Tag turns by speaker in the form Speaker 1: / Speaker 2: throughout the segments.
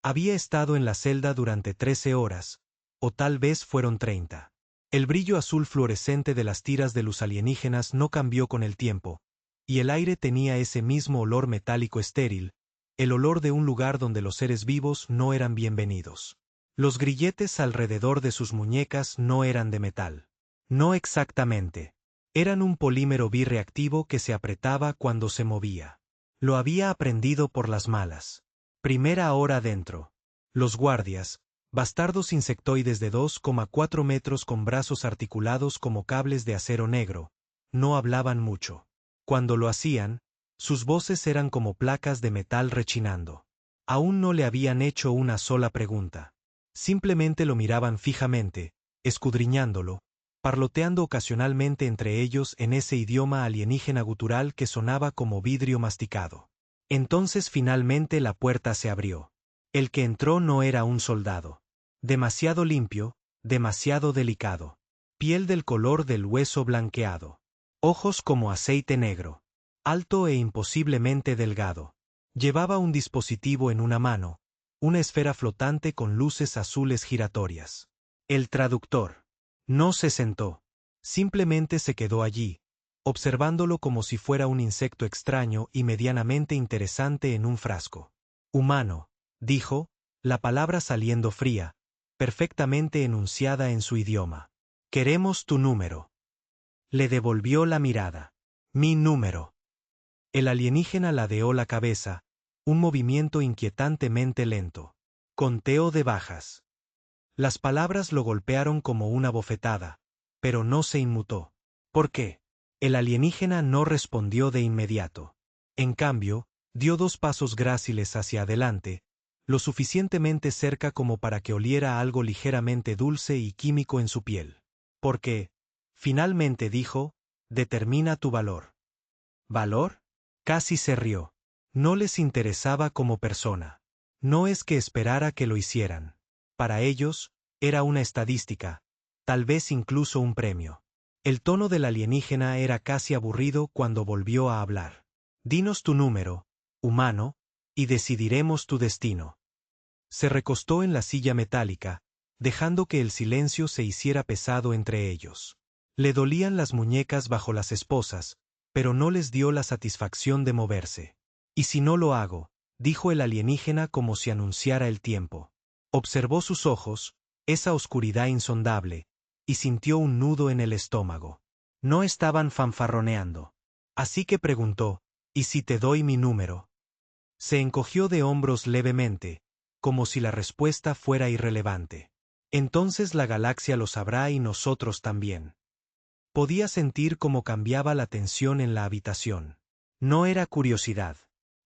Speaker 1: Había estado en la celda durante 13 horas, o tal vez fueron 30. El brillo azul fluorescente de las tiras de luz alienígenas no cambió con el tiempo, y el aire tenía ese mismo olor metálico estéril, el olor de un lugar donde los seres vivos no eran bienvenidos. Los grilletes alrededor de sus muñecas no eran de metal. No exactamente. Eran un polímero birreactivo que se apretaba cuando se movía. Lo había aprendido por las malas. Primera hora dentro. Los guardias, bastardos insectoides de 2,4 metros con brazos articulados como cables de acero negro, no hablaban mucho. Cuando lo hacían, sus voces eran como placas de metal rechinando. Aún no le habían hecho una sola pregunta. Simplemente lo miraban fijamente, escudriñándolo, parloteando ocasionalmente entre ellos en ese idioma alienígena gutural que sonaba como vidrio masticado. Entonces finalmente la puerta se abrió. El que entró no era un soldado. Demasiado limpio, demasiado delicado. Piel del color del hueso blanqueado. Ojos como aceite negro. Alto e imposiblemente delgado. Llevaba un dispositivo en una mano, una esfera flotante con luces azules giratorias. El traductor. No se sentó. Simplemente se quedó allí, observándolo como si fuera un insecto extraño y medianamente interesante en un frasco. Humano, dijo, la palabra saliendo fría, perfectamente enunciada en su idioma. Queremos tu número. Le devolvió la mirada. Mi número. El alienígena ladeó la cabeza, un movimiento inquietantemente lento. Conteo de bajas. Las palabras lo golpearon como una bofetada, pero no se inmutó. ¿Por qué? El alienígena no respondió de inmediato. En cambio, dio 2 pasos gráciles hacia adelante, lo suficientemente cerca como para que oliera algo ligeramente dulce y químico en su piel. Porque, finalmente dijo, determina tu valor. ¿Valor? Casi se rió. No les interesaba como persona. No es que esperara que lo hicieran. Para ellos, era una estadística, tal vez incluso un premio. El tono del alienígena era casi aburrido cuando volvió a hablar. Dinos tu número, humano, y decidiremos tu destino. Se recostó en la silla metálica, dejando que el silencio se hiciera pesado entre ellos. Le dolían las muñecas bajo las esposas, pero no les dio la satisfacción de moverse. ¿Y si no lo hago?, dijo el alienígena como si anunciara el tiempo. Observó sus ojos, esa oscuridad insondable, y sintió un nudo en el estómago. No estaban fanfarroneando. Así que preguntó, ¿y si te doy mi número? Se encogió de hombros levemente, como si la respuesta fuera irrelevante. Entonces la galaxia lo sabrá y nosotros también. Podía sentir cómo cambiaba la tensión en la habitación. No era curiosidad.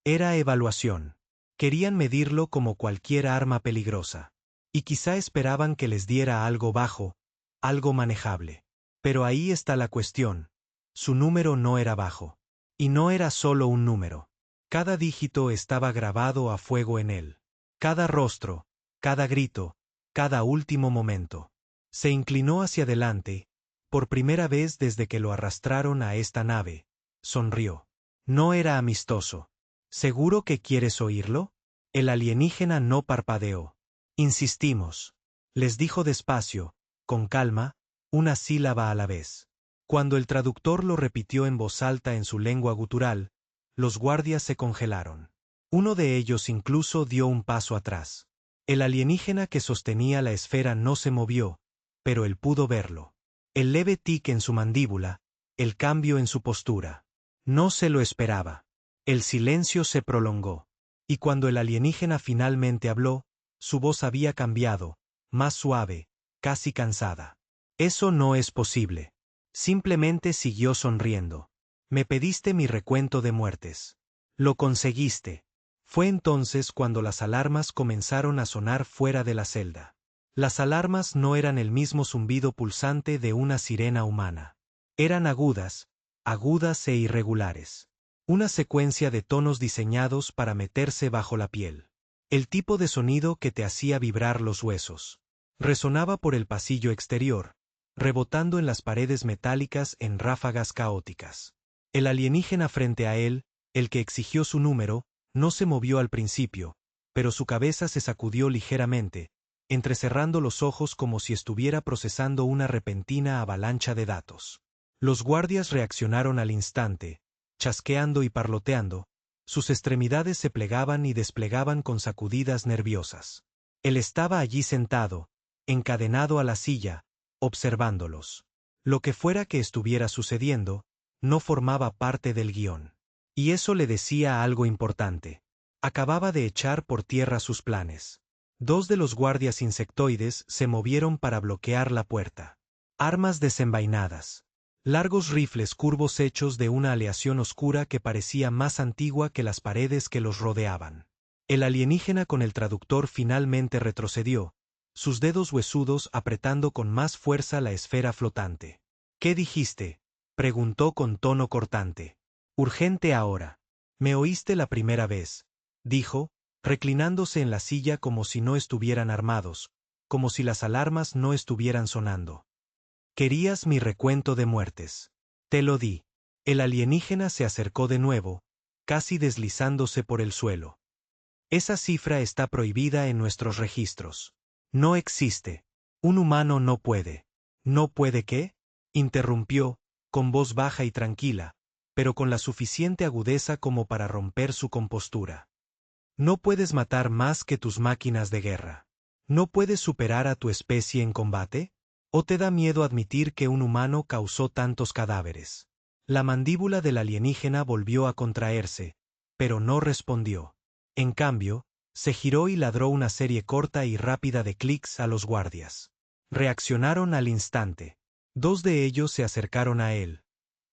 Speaker 1: Era evaluación. Querían medirlo como cualquier arma peligrosa. Y quizá esperaban que les diera algo bajo, algo manejable. Pero ahí está la cuestión. Su número no era bajo. Y no era solo un número. Cada dígito estaba grabado a fuego en él. Cada rostro, cada grito, cada último momento. Se inclinó hacia adelante, por primera vez desde que lo arrastraron a esta nave. Sonrió. No era amistoso. ¿Seguro que quieres oírlo? El alienígena no parpadeó. Insistimos. Les dijo despacio, con calma, una sílaba a la vez. Cuando el traductor lo repitió en voz alta en su lengua gutural, los guardias se congelaron. Uno de ellos incluso dio un paso atrás. El alienígena que sostenía la esfera no se movió, pero él pudo verlo. El leve tic en su mandíbula, el cambio en su postura. No se lo esperaba. El silencio se prolongó. Y cuando el alienígena finalmente habló, su voz había cambiado, más suave, casi cansada. Eso no es posible. Simplemente siguió sonriendo. Me pediste mi recuento de muertes. Lo conseguiste. Fue entonces cuando las alarmas comenzaron a sonar fuera de la celda. Las alarmas no eran el mismo zumbido pulsante de una sirena humana. Eran agudas, agudas e irregulares. Una secuencia de tonos diseñados para meterse bajo la piel. El tipo de sonido que te hacía vibrar los huesos. Resonaba por el pasillo exterior, rebotando en las paredes metálicas en ráfagas caóticas. El alienígena frente a él, el que exigió su número, no se movió al principio, pero su cabeza se sacudió ligeramente, entrecerrando los ojos como si estuviera procesando una repentina avalancha de datos. Los guardias reaccionaron al instante, chasqueando y parloteando, sus extremidades se plegaban y desplegaban con sacudidas nerviosas. Él estaba allí sentado, encadenado a la silla, observándolos. Lo que fuera que estuviera sucediendo, no formaba parte del guión. Y eso le decía algo importante. Acababa de echar por tierra sus planes. Dos de los guardias insectoides se movieron para bloquear la puerta. Armas desenvainadas. Largos rifles curvos hechos de una aleación oscura que parecía más antigua que las paredes que los rodeaban. El alienígena con el traductor finalmente retrocedió, sus dedos huesudos apretando con más fuerza la esfera flotante. ¿Qué dijiste?, preguntó con tono cortante. Urgente ahora. Me oíste la primera vez, dijo, reclinándose en la silla como si no estuvieran armados, como si las alarmas no estuvieran sonando. Querías mi recuento de muertes. Te lo di. El alienígena se acercó de nuevo, casi deslizándose por el suelo. Esa cifra está prohibida en nuestros registros. No existe. Un humano no puede. ¿No puede qué?, interrumpió, con voz baja y tranquila, pero con la suficiente agudeza como para romper su compostura. No puedes matar más que tus máquinas de guerra. ¿No puedes superar a tu especie en combate? ¿O te da miedo admitir que un humano causó tantos cadáveres? La mandíbula del alienígena volvió a contraerse, pero no respondió. En cambio, se giró y ladró una serie corta y rápida de clics a los guardias. Reaccionaron al instante. Dos de ellos se acercaron a él.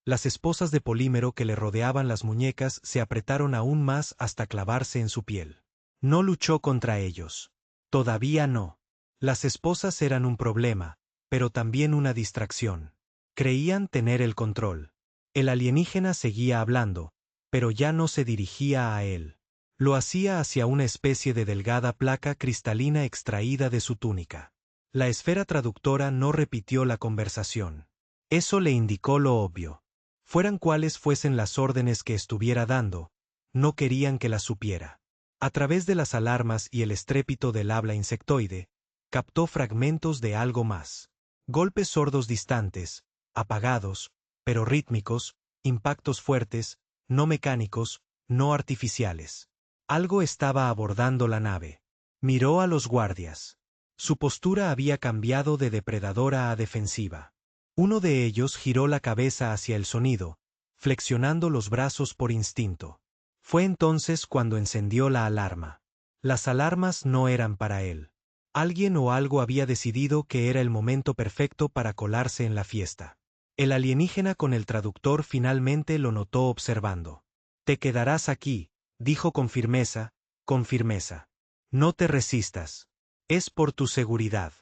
Speaker 1: Las esposas de polímero que le rodeaban las muñecas se apretaron aún más hasta clavarse en su piel. No luchó contra ellos. Todavía no. Las esposas eran un problema, pero también una distracción. Creían tener el control. El alienígena seguía hablando, pero ya no se dirigía a él. Lo hacía hacia una especie de delgada placa cristalina extraída de su túnica. La esfera traductora no repitió la conversación. Eso le indicó lo obvio. Fueran cuales fuesen las órdenes que estuviera dando, no querían que las supiera. A través de las alarmas y el estrépito del habla insectoide, captó fragmentos de algo más. Golpes sordos distantes, apagados, pero rítmicos, impactos fuertes, no mecánicos, no artificiales. Algo estaba abordando la nave. Miró a los guardias. Su postura había cambiado de depredadora a defensiva. Uno de ellos giró la cabeza hacia el sonido, flexionando los brazos por instinto. Fue entonces cuando encendió la alarma. Las alarmas no eran para él. Alguien o algo había decidido que era el momento perfecto para colarse en la fiesta. El alienígena con el traductor finalmente lo notó observando. Te quedarás aquí, dijo con firmeza, con firmeza. No te resistas. Es por tu seguridad.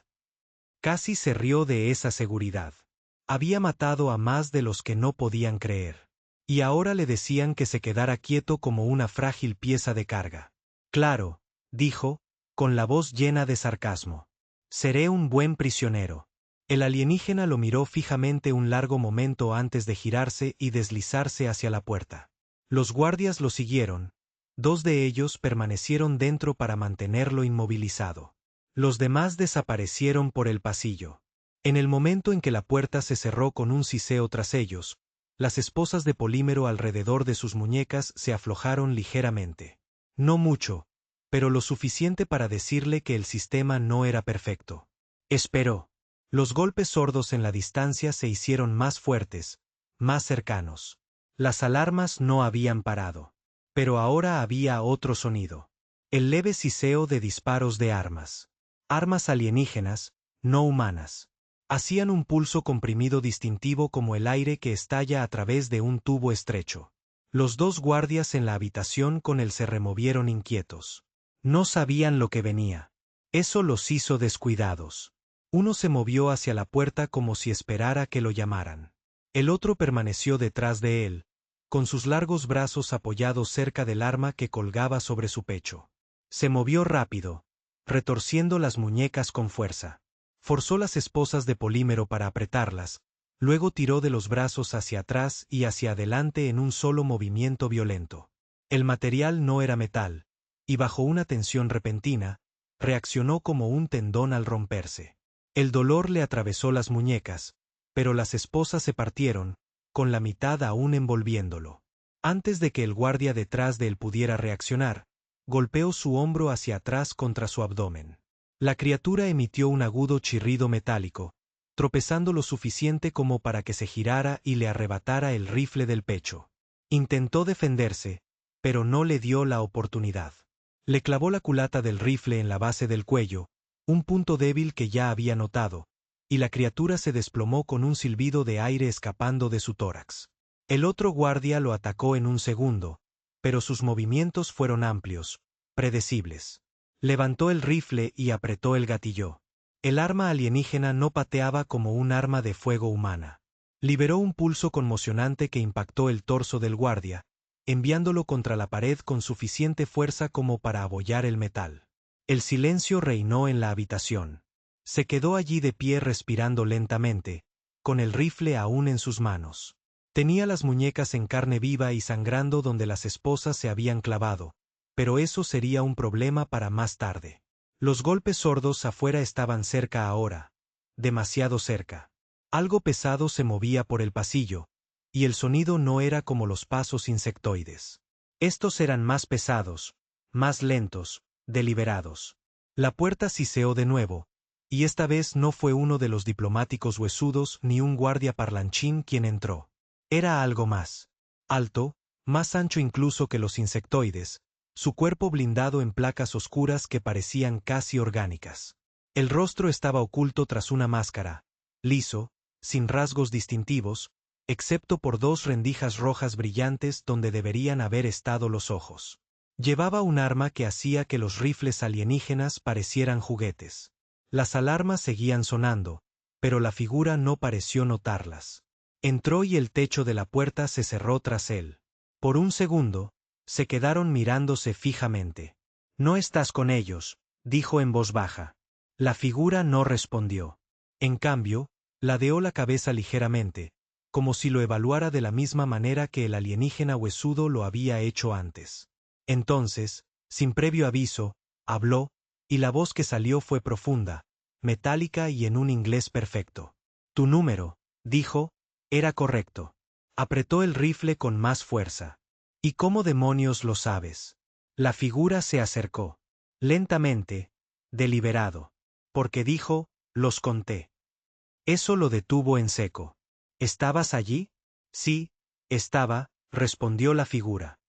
Speaker 1: Casi se rió de esa seguridad. Había matado a más de los que no podían creer. Y ahora le decían que se quedara quieto como una frágil pieza de carga. Claro, dijo, con la voz llena de sarcasmo. Seré un buen prisionero. El alienígena lo miró fijamente un largo momento antes de girarse y deslizarse hacia la puerta. Los guardias lo siguieron. Dos de ellos permanecieron dentro para mantenerlo inmovilizado. Los demás desaparecieron por el pasillo. En el momento en que la puerta se cerró con un siseo tras ellos, las esposas de polímero alrededor de sus muñecas se aflojaron ligeramente. No mucho, pero lo suficiente para decirle que el sistema no era perfecto. Esperó. Los golpes sordos en la distancia se hicieron más fuertes, más cercanos. Las alarmas no habían parado. Pero ahora había otro sonido. El leve siseo de disparos de armas. Armas alienígenas, no humanas. Hacían un pulso comprimido distintivo como el aire que estalla a través de un tubo estrecho. Los dos guardias en la habitación con él se removieron inquietos. No sabían lo que venía. Eso los hizo descuidados. Uno se movió hacia la puerta como si esperara que lo llamaran. El otro permaneció detrás de él, con sus largos brazos apoyados cerca del arma que colgaba sobre su pecho. Se movió rápido, retorciendo las muñecas con fuerza. Forzó las esposas de polímero para apretarlas, luego tiró de los brazos hacia atrás y hacia adelante en un solo movimiento violento. El material no era metal, y bajo una tensión repentina, reaccionó como un tendón al romperse. El dolor le atravesó las muñecas, pero las esposas se partieron, con la mitad aún envolviéndolo. Antes de que el guardia detrás de él pudiera reaccionar, golpeó su hombro hacia atrás contra su abdomen. La criatura emitió un agudo chirrido metálico, tropezando lo suficiente como para que se girara y le arrebatara el rifle del pecho. Intentó defenderse, pero no le dio la oportunidad. Le clavó la culata del rifle en la base del cuello, un punto débil que ya había notado, y la criatura se desplomó con un silbido de aire escapando de su tórax. El otro guardia lo atacó en un segundo, pero sus movimientos fueron amplios, predecibles. Levantó el rifle y apretó el gatillo. El arma alienígena no pateaba como un arma de fuego humana. Liberó un pulso conmocionante que impactó el torso del guardia, enviándolo contra la pared con suficiente fuerza como para abollar el metal. El silencio reinó en la habitación. Se quedó allí de pie respirando lentamente, con el rifle aún en sus manos. Tenía las muñecas en carne viva y sangrando donde las esposas se habían clavado, pero eso sería un problema para más tarde. Los golpes sordos afuera estaban cerca ahora, demasiado cerca. Algo pesado se movía por el pasillo, y el sonido no era como los pasos insectoides. Estos eran más pesados, más lentos, deliberados. La puerta siseó de nuevo, y esta vez no fue uno de los diplomáticos huesudos ni un guardia parlanchín quien entró. Era algo más. Alto, más ancho incluso que los insectoides, su cuerpo blindado en placas oscuras que parecían casi orgánicas. El rostro estaba oculto tras una máscara, liso, sin rasgos distintivos, excepto por dos rendijas rojas brillantes donde deberían haber estado los ojos. Llevaba un arma que hacía que los rifles alienígenas parecieran juguetes. Las alarmas seguían sonando, pero la figura no pareció notarlas. Entró y el techo de la puerta se cerró tras él. Por un segundo, se quedaron mirándose fijamente. «No estás con ellos», dijo en voz baja. La figura no respondió. En cambio, ladeó la cabeza ligeramente, como si lo evaluara de la misma manera que el alienígena huesudo lo había hecho antes. Entonces, sin previo aviso, habló, y la voz que salió fue profunda, metálica y en un inglés perfecto. «Tu número», dijo, «era correcto». Apretó el rifle con más fuerza. «¿Y cómo demonios lo sabes?» La figura se acercó. Lentamente, deliberado. Porque dijo, «los conté». Eso lo detuvo en seco. «¿Estabas allí?» «Sí, estaba», respondió la figura.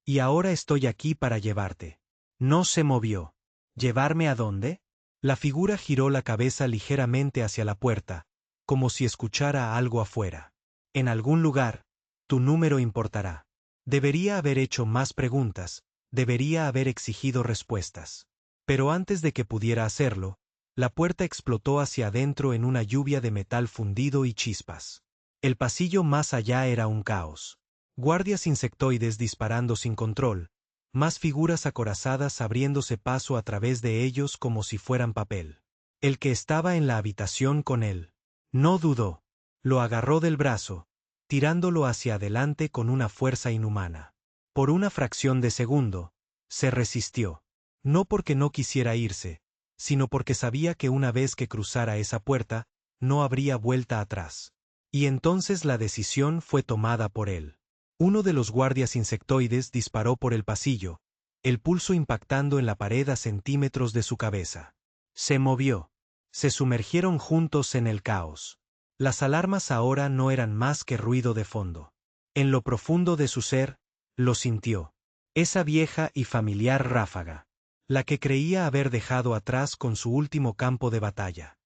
Speaker 1: «Y ahora estoy aquí para llevarte». No se movió. «¿Llevarme a dónde?» La figura giró la cabeza ligeramente hacia la puerta, como si escuchara algo afuera. «En algún lugar, tu número importará». Debería haber hecho más preguntas, debería haber exigido respuestas. Pero antes de que pudiera hacerlo, la puerta explotó hacia adentro en una lluvia de metal fundido y chispas. El pasillo más allá era un caos. Guardias insectoides disparando sin control, más figuras acorazadas abriéndose paso a través de ellos como si fueran papel. El que estaba en la habitación con él no dudó. Lo agarró del brazo, tirándolo hacia adelante con una fuerza inhumana. Por una fracción de segundo, se resistió. No porque no quisiera irse, sino porque sabía que una vez que cruzara esa puerta, no habría vuelta atrás. Y entonces la decisión fue tomada por él. Uno de los guardias insectoides disparó por el pasillo, el pulso impactando en la pared a centímetros de su cabeza. Se movió. Se sumergieron juntos en el caos. Las alarmas ahora no eran más que ruido de fondo. En lo profundo de su ser, lo sintió. Esa vieja y familiar ráfaga. La que creía haber dejado atrás con su último campo de batalla.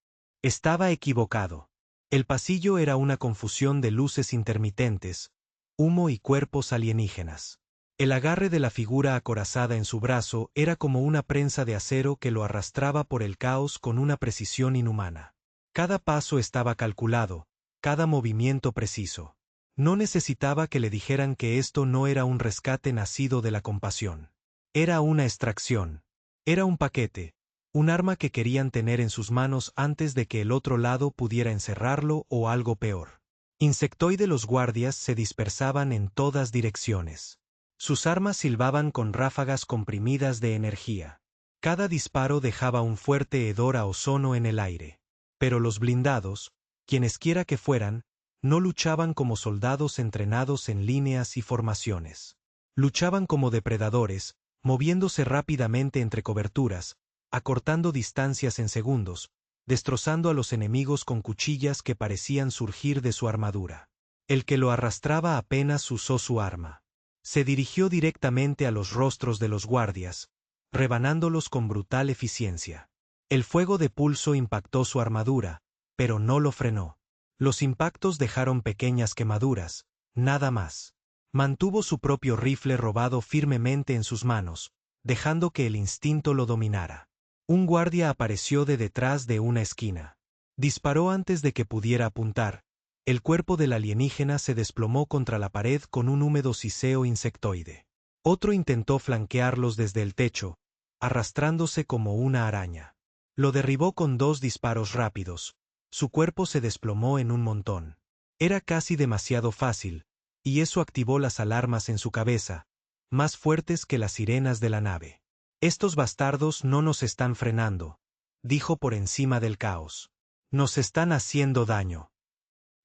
Speaker 1: Estaba equivocado. El pasillo era una confusión de luces intermitentes, humo y cuerpos alienígenas. El agarre de la figura acorazada en su brazo era como una prensa de acero que lo arrastraba por el caos con una precisión inhumana. Cada paso estaba calculado, cada movimiento preciso. No necesitaba que le dijeran que esto no era un rescate nacido de la compasión. Era una extracción. Era un paquete, un arma que querían tener en sus manos antes de que el otro lado pudiera encerrarlo o algo peor. Insectoide los guardias se dispersaban en todas direcciones. Sus armas silbaban con ráfagas comprimidas de energía. Cada disparo dejaba un fuerte hedor a ozono en el aire. Pero los blindados, quienesquiera que fueran, no luchaban como soldados entrenados en líneas y formaciones. Luchaban como depredadores, moviéndose rápidamente entre coberturas, acortando distancias en segundos, destrozando a los enemigos con cuchillas que parecían surgir de su armadura. El que lo arrastraba apenas usó su arma. Se dirigió directamente a los rostros de los guardias, rebanándolos con brutal eficiencia. El fuego de pulso impactó su armadura, pero no lo frenó. Los impactos dejaron pequeñas quemaduras, nada más. Mantuvo su propio rifle robado firmemente en sus manos, dejando que el instinto lo dominara. Un guardia apareció de detrás de una esquina. Disparó antes de que pudiera apuntar. El cuerpo del alienígena se desplomó contra la pared con un húmedo siseo insectoide. Otro intentó flanquearlos desde el techo, arrastrándose como una araña. Lo derribó con 2 disparos rápidos. Su cuerpo se desplomó en un montón. Era casi demasiado fácil, y eso activó las alarmas en su cabeza, más fuertes que las sirenas de la nave. Estos bastardos no nos están frenando, dijo por encima del caos. Nos están haciendo daño.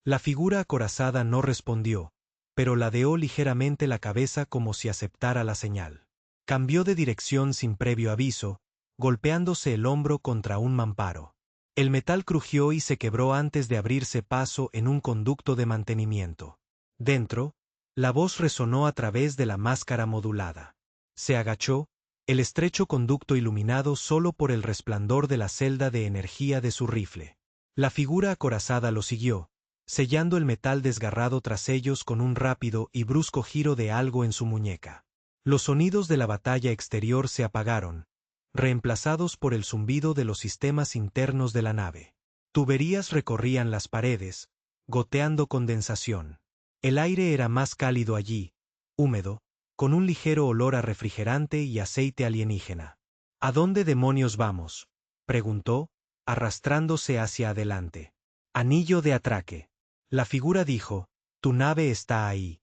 Speaker 1: La figura acorazada no respondió, pero ladeó ligeramente la cabeza como si aceptara la señal. Cambió de dirección sin previo aviso, golpeándose el hombro contra un mamparo. El metal crujió y se quebró antes de abrirse paso en un conducto de mantenimiento. Dentro, la voz resonó a través de la máscara modulada. Se agachó, el estrecho conducto iluminado solo por el resplandor de la celda de energía de su rifle. La figura acorazada lo siguió, sellando el metal desgarrado tras ellos con un rápido y brusco giro de algo en su muñeca. Los sonidos de la batalla exterior se apagaron, reemplazados por el zumbido de los sistemas internos de la nave. Tuberías recorrían las paredes, goteando condensación. El aire era más cálido allí, húmedo, con un ligero olor a refrigerante y aceite alienígena. ¿A dónde demonios vamos?, preguntó, arrastrándose hacia adelante. Anillo de atraque. La figura dijo, tu nave está ahí.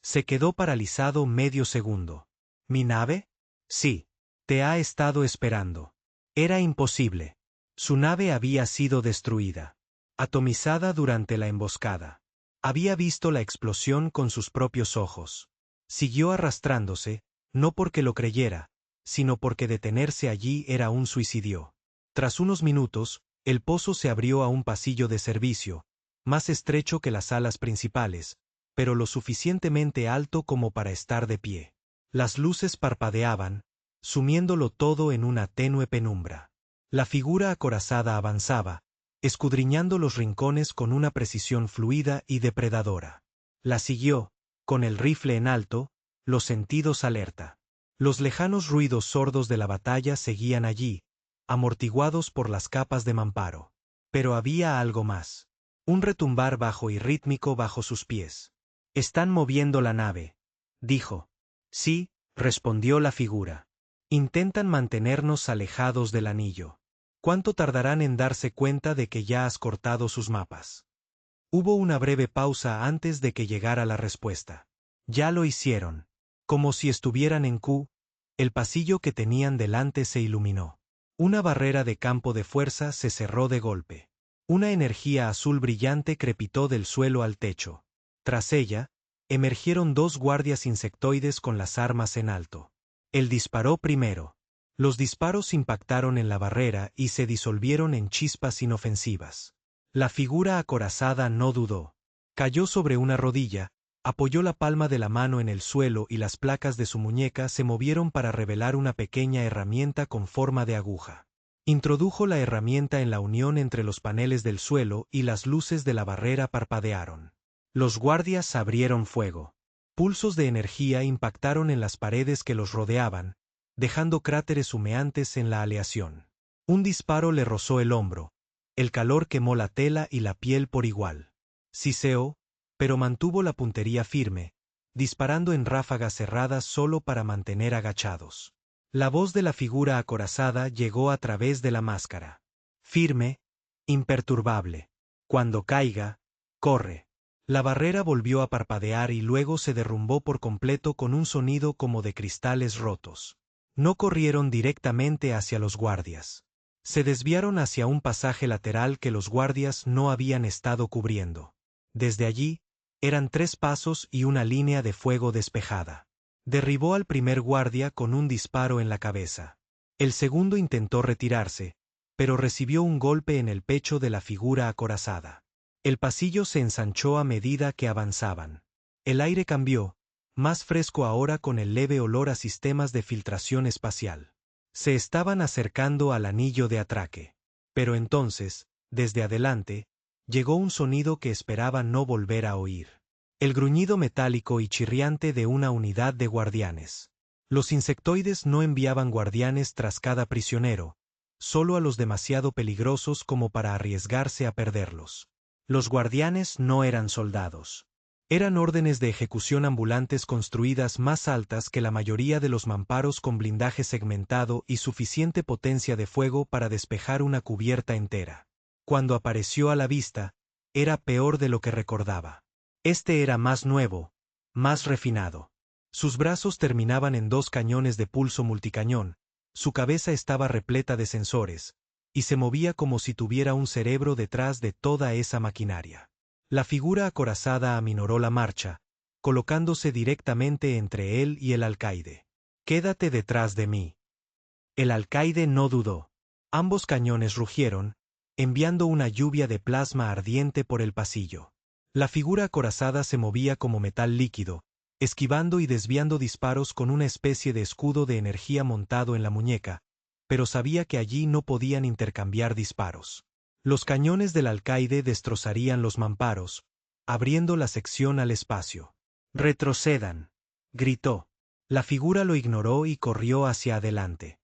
Speaker 1: Se quedó paralizado medio segundo. ¿Mi nave? Sí. Te ha estado esperando. Era imposible. Su nave había sido destruida. Atomizada durante la emboscada. Había visto la explosión con sus propios ojos. Siguió arrastrándose, no porque lo creyera, sino porque detenerse allí era un suicidio. Tras unos minutos, el pozo se abrió a un pasillo de servicio, más estrecho que las salas principales, pero lo suficientemente alto como para estar de pie. Las luces parpadeaban, sumiéndolo todo en una tenue penumbra. La figura acorazada avanzaba, escudriñando los rincones con una precisión fluida y depredadora. La siguió, con el rifle en alto, los sentidos alerta. Los lejanos ruidos sordos de la batalla seguían allí, amortiguados por las capas de mamparo. Pero había algo más. Un retumbar bajo y rítmico bajo sus pies. Están moviendo la nave, dijo. Sí, respondió la figura. Intentan mantenernos alejados del anillo. ¿Cuánto tardarán en darse cuenta de que ya has cortado sus mapas? Hubo una breve pausa antes de que llegara la respuesta. Ya lo hicieron. Como si estuvieran en Q, el pasillo que tenían delante se iluminó. Una barrera de campo de fuerza se cerró de golpe. Una energía azul brillante crepitó del suelo al techo. Tras ella, emergieron 2 guardias insectoides con las armas en alto. Él disparó primero. Los disparos impactaron en la barrera y se disolvieron en chispas inofensivas. La figura acorazada no dudó. Cayó sobre una rodilla, apoyó la palma de la mano en el suelo y las placas de su muñeca se movieron para revelar una pequeña herramienta con forma de aguja. Introdujo la herramienta en la unión entre los paneles del suelo y las luces de la barrera parpadearon. Los guardias abrieron fuego. Pulsos de energía impactaron en las paredes que los rodeaban, dejando cráteres humeantes en la aleación. Un disparo le rozó el hombro. El calor quemó la tela y la piel por igual. Siseó, pero mantuvo la puntería firme, disparando en ráfagas cerradas solo para mantener agachados. La voz de la figura acorazada llegó a través de la máscara. Firme, imperturbable. Cuando caiga, corre. La barrera volvió a parpadear y luego se derrumbó por completo con un sonido como de cristales rotos. No corrieron directamente hacia los guardias. Se desviaron hacia un pasaje lateral que los guardias no habían estado cubriendo. Desde allí, eran 3 pasos y una línea de fuego despejada. Derribó al primer guardia con un disparo en la cabeza. El segundo intentó retirarse, pero recibió un golpe en el pecho de la figura acorazada. El pasillo se ensanchó a medida que avanzaban. El aire cambió, más fresco ahora con el leve olor a sistemas de filtración espacial. Se estaban acercando al anillo de atraque. Pero entonces, desde adelante, llegó un sonido que esperaba no volver a oír. El gruñido metálico y chirriante de una unidad de guardianes. Los insectoides no enviaban guardianes tras cada prisionero, solo a los demasiado peligrosos como para arriesgarse a perderlos. Los guardianes no eran soldados. Eran órdenes de ejecución ambulantes construidas más altas que la mayoría de los mamparos con blindaje segmentado y suficiente potencia de fuego para despejar una cubierta entera. Cuando apareció a la vista, era peor de lo que recordaba. Este era más nuevo, más refinado. Sus brazos terminaban en 2 cañones de pulso multicañón, su cabeza estaba repleta de sensores, y se movía como si tuviera un cerebro detrás de toda esa maquinaria. La figura acorazada aminoró la marcha, colocándose directamente entre él y el alcaide. «Quédate detrás de mí». El alcaide no dudó. Ambos cañones rugieron, enviando una lluvia de plasma ardiente por el pasillo. La figura acorazada se movía como metal líquido, esquivando y desviando disparos con una especie de escudo de energía montado en la muñeca, pero sabía que allí no podían intercambiar disparos. Los cañones del alcaide destrozarían los mamparos, abriendo la sección al espacio. «Retrocedan», gritó. La figura lo ignoró y corrió hacia adelante.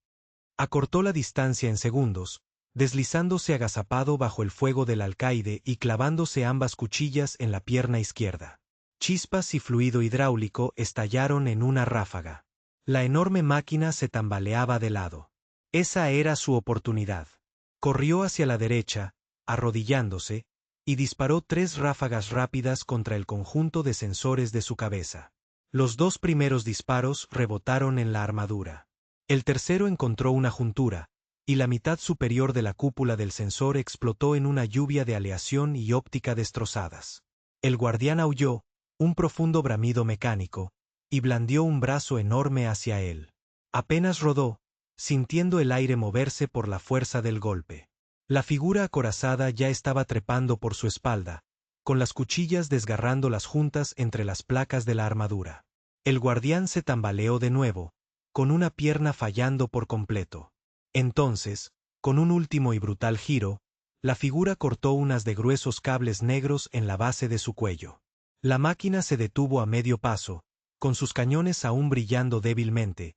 Speaker 1: Acortó la distancia en segundos, deslizándose agazapado bajo el fuego del alcaide y clavándose ambas cuchillas en la pierna izquierda. Chispas y fluido hidráulico estallaron en una ráfaga. La enorme máquina se tambaleaba de lado. Esa era su oportunidad. Corrió hacia la derecha, arrodillándose, y disparó 3 ráfagas rápidas contra el conjunto de sensores de su cabeza. Los 2 primeros disparos rebotaron en la armadura. El tercero encontró una juntura, y la mitad superior de la cúpula del sensor explotó en una lluvia de aleación y óptica destrozadas. El guardián aulló, un profundo bramido mecánico, y blandió un brazo enorme hacia él. Apenas rodó, sintiendo el aire moverse por la fuerza del golpe. La figura acorazada ya estaba trepando por su espalda, con las cuchillas desgarrando las juntas entre las placas de la armadura. El guardián se tambaleó de nuevo, con una pierna fallando por completo. Entonces, con un último y brutal giro, la figura cortó unas de gruesos cables negros en la base de su cuello. La máquina se detuvo a medio paso, con sus cañones aún brillando débilmente,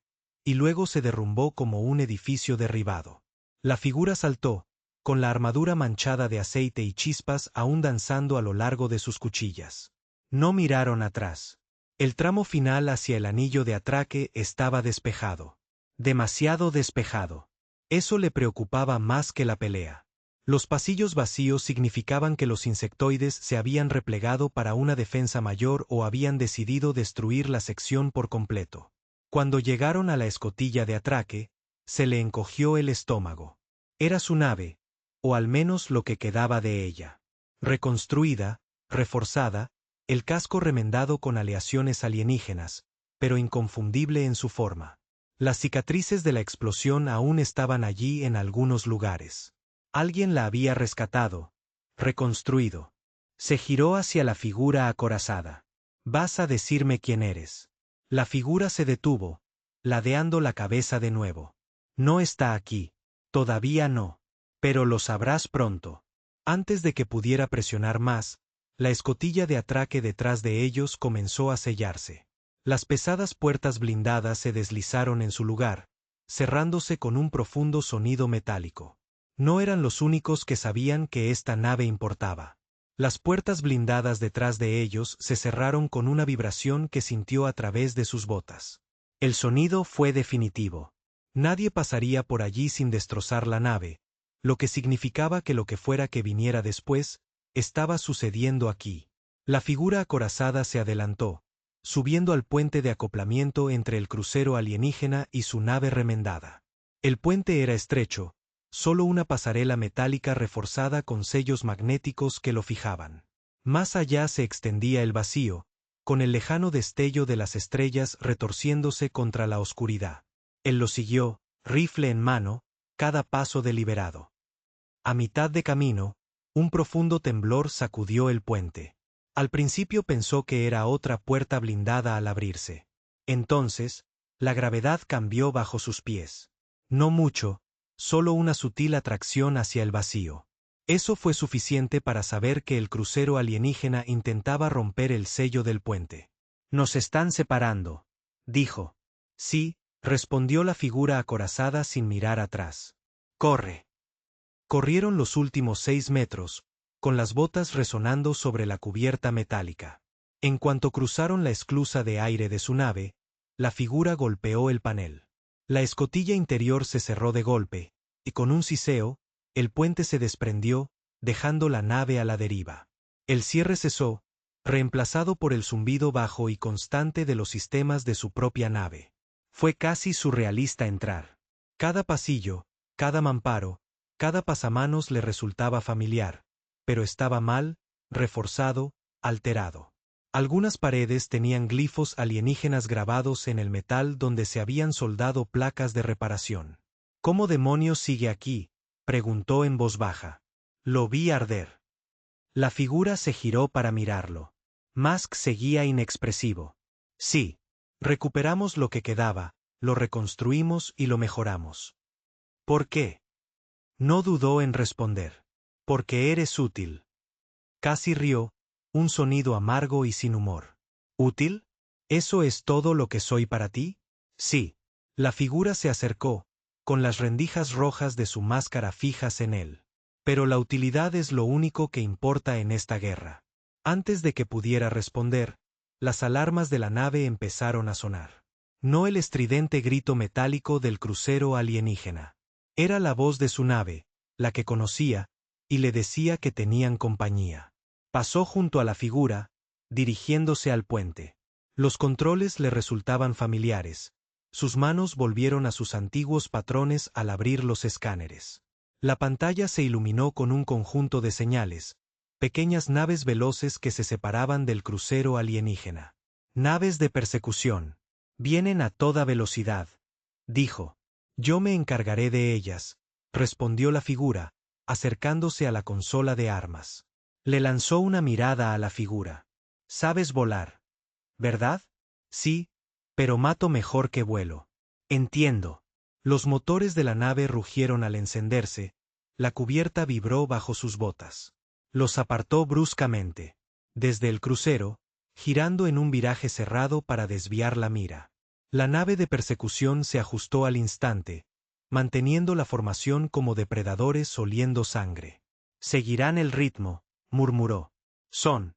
Speaker 1: y luego se derrumbó como un edificio derribado. La figura saltó, con la armadura manchada de aceite y chispas aún danzando a lo largo de sus cuchillas. No miraron atrás. El tramo final hacia el anillo de atraque estaba despejado. Demasiado despejado. Eso le preocupaba más que la pelea. Los pasillos vacíos significaban que los insectoides se habían replegado para una defensa mayor o habían decidido destruir la sección por completo. Cuando llegaron a la escotilla de atraque, se le encogió el estómago. Era su nave, o al menos lo que quedaba de ella. Reconstruida, reforzada, el casco remendado con aleaciones alienígenas, pero inconfundible en su forma. Las cicatrices de la explosión aún estaban allí en algunos lugares. Alguien la había rescatado, reconstruido. Se giró hacia la figura acorazada. «Vas a decirme quién eres». La figura se detuvo, ladeando la cabeza de nuevo. «No está aquí. Todavía no. Pero lo sabrás pronto». Antes de que pudiera presionar más, la escotilla de atraque detrás de ellos comenzó a sellarse. Las pesadas puertas blindadas se deslizaron en su lugar, cerrándose con un profundo sonido metálico. No eran los únicos que sabían que esta nave importaba. Las puertas blindadas detrás de ellos se cerraron con una vibración que sintió a través de sus botas. El sonido fue definitivo. Nadie pasaría por allí sin destrozar la nave, lo que significaba que lo que fuera que viniera después, estaba sucediendo aquí. La figura acorazada se adelantó, subiendo al puente de acoplamiento entre el crucero alienígena y su nave remendada. El puente era estrecho, solo una pasarela metálica reforzada con sellos magnéticos que lo fijaban. Más allá se extendía el vacío, con el lejano destello de las estrellas retorciéndose contra la oscuridad. Él lo siguió, rifle en mano, cada paso deliberado. A mitad de camino, un profundo temblor sacudió el puente. Al principio pensó que era otra puerta blindada al abrirse. Entonces, la gravedad cambió bajo sus pies. No mucho, solo una sutil atracción hacia el vacío. Eso fue suficiente para saber que el crucero alienígena intentaba romper el sello del puente. «Nos están separando», dijo. «Sí», respondió la figura acorazada sin mirar atrás. «Corre». Corrieron los últimos 6 metros, con las botas resonando sobre la cubierta metálica. En cuanto cruzaron la esclusa de aire de su nave, la figura golpeó el panel. La escotilla interior se cerró de golpe, y con un siseo, el puente se desprendió, dejando la nave a la deriva. El cierre cesó, reemplazado por el zumbido bajo y constante de los sistemas de su propia nave. Fue casi surrealista entrar. Cada pasillo, cada mamparo, cada pasamanos le resultaba familiar, pero estaba mal, reforzado, alterado. Algunas paredes tenían glifos alienígenas grabados en el metal donde se habían soldado placas de reparación. «¿Cómo demonios sigue aquí?», preguntó en voz baja. Lo vi arder. La figura se giró para mirarlo. Musk seguía inexpresivo. «Sí. Recuperamos lo que quedaba, lo reconstruimos y lo mejoramos». «¿Por qué?». No dudó en responder. «Porque eres útil». Casi rió, un sonido amargo y sin humor. «¿Útil? ¿Eso es todo lo que soy para ti?». «Sí». La figura se acercó, con las rendijas rojas de su máscara fijas en él. «Pero la utilidad es lo único que importa en esta guerra». Antes de que pudiera responder, las alarmas de la nave empezaron a sonar. No el estridente grito metálico del crucero alienígena. Era la voz de su nave, la que conocía, y le decía que tenían compañía. Pasó junto a la figura, dirigiéndose al puente. Los controles le resultaban familiares. Sus manos volvieron a sus antiguos patrones al abrir los escáneres. La pantalla se iluminó con un conjunto de señales, pequeñas naves veloces que se separaban del crucero alienígena. «Naves de persecución. Vienen a toda velocidad», dijo. «Yo me encargaré de ellas», respondió la figura, acercándose a la consola de armas. Le lanzó una mirada a la figura. «Sabes volar, ¿verdad?». «Sí, pero mato mejor que vuelo». «Entiendo». Los motores de la nave rugieron al encenderse, la cubierta vibró bajo sus botas. Los apartó bruscamente. Desde el crucero, girando en un viraje cerrado para desviar la mira. La nave de persecución se ajustó al instante, manteniendo la formación como depredadores oliendo sangre. «Seguirán el ritmo», murmuró. «Son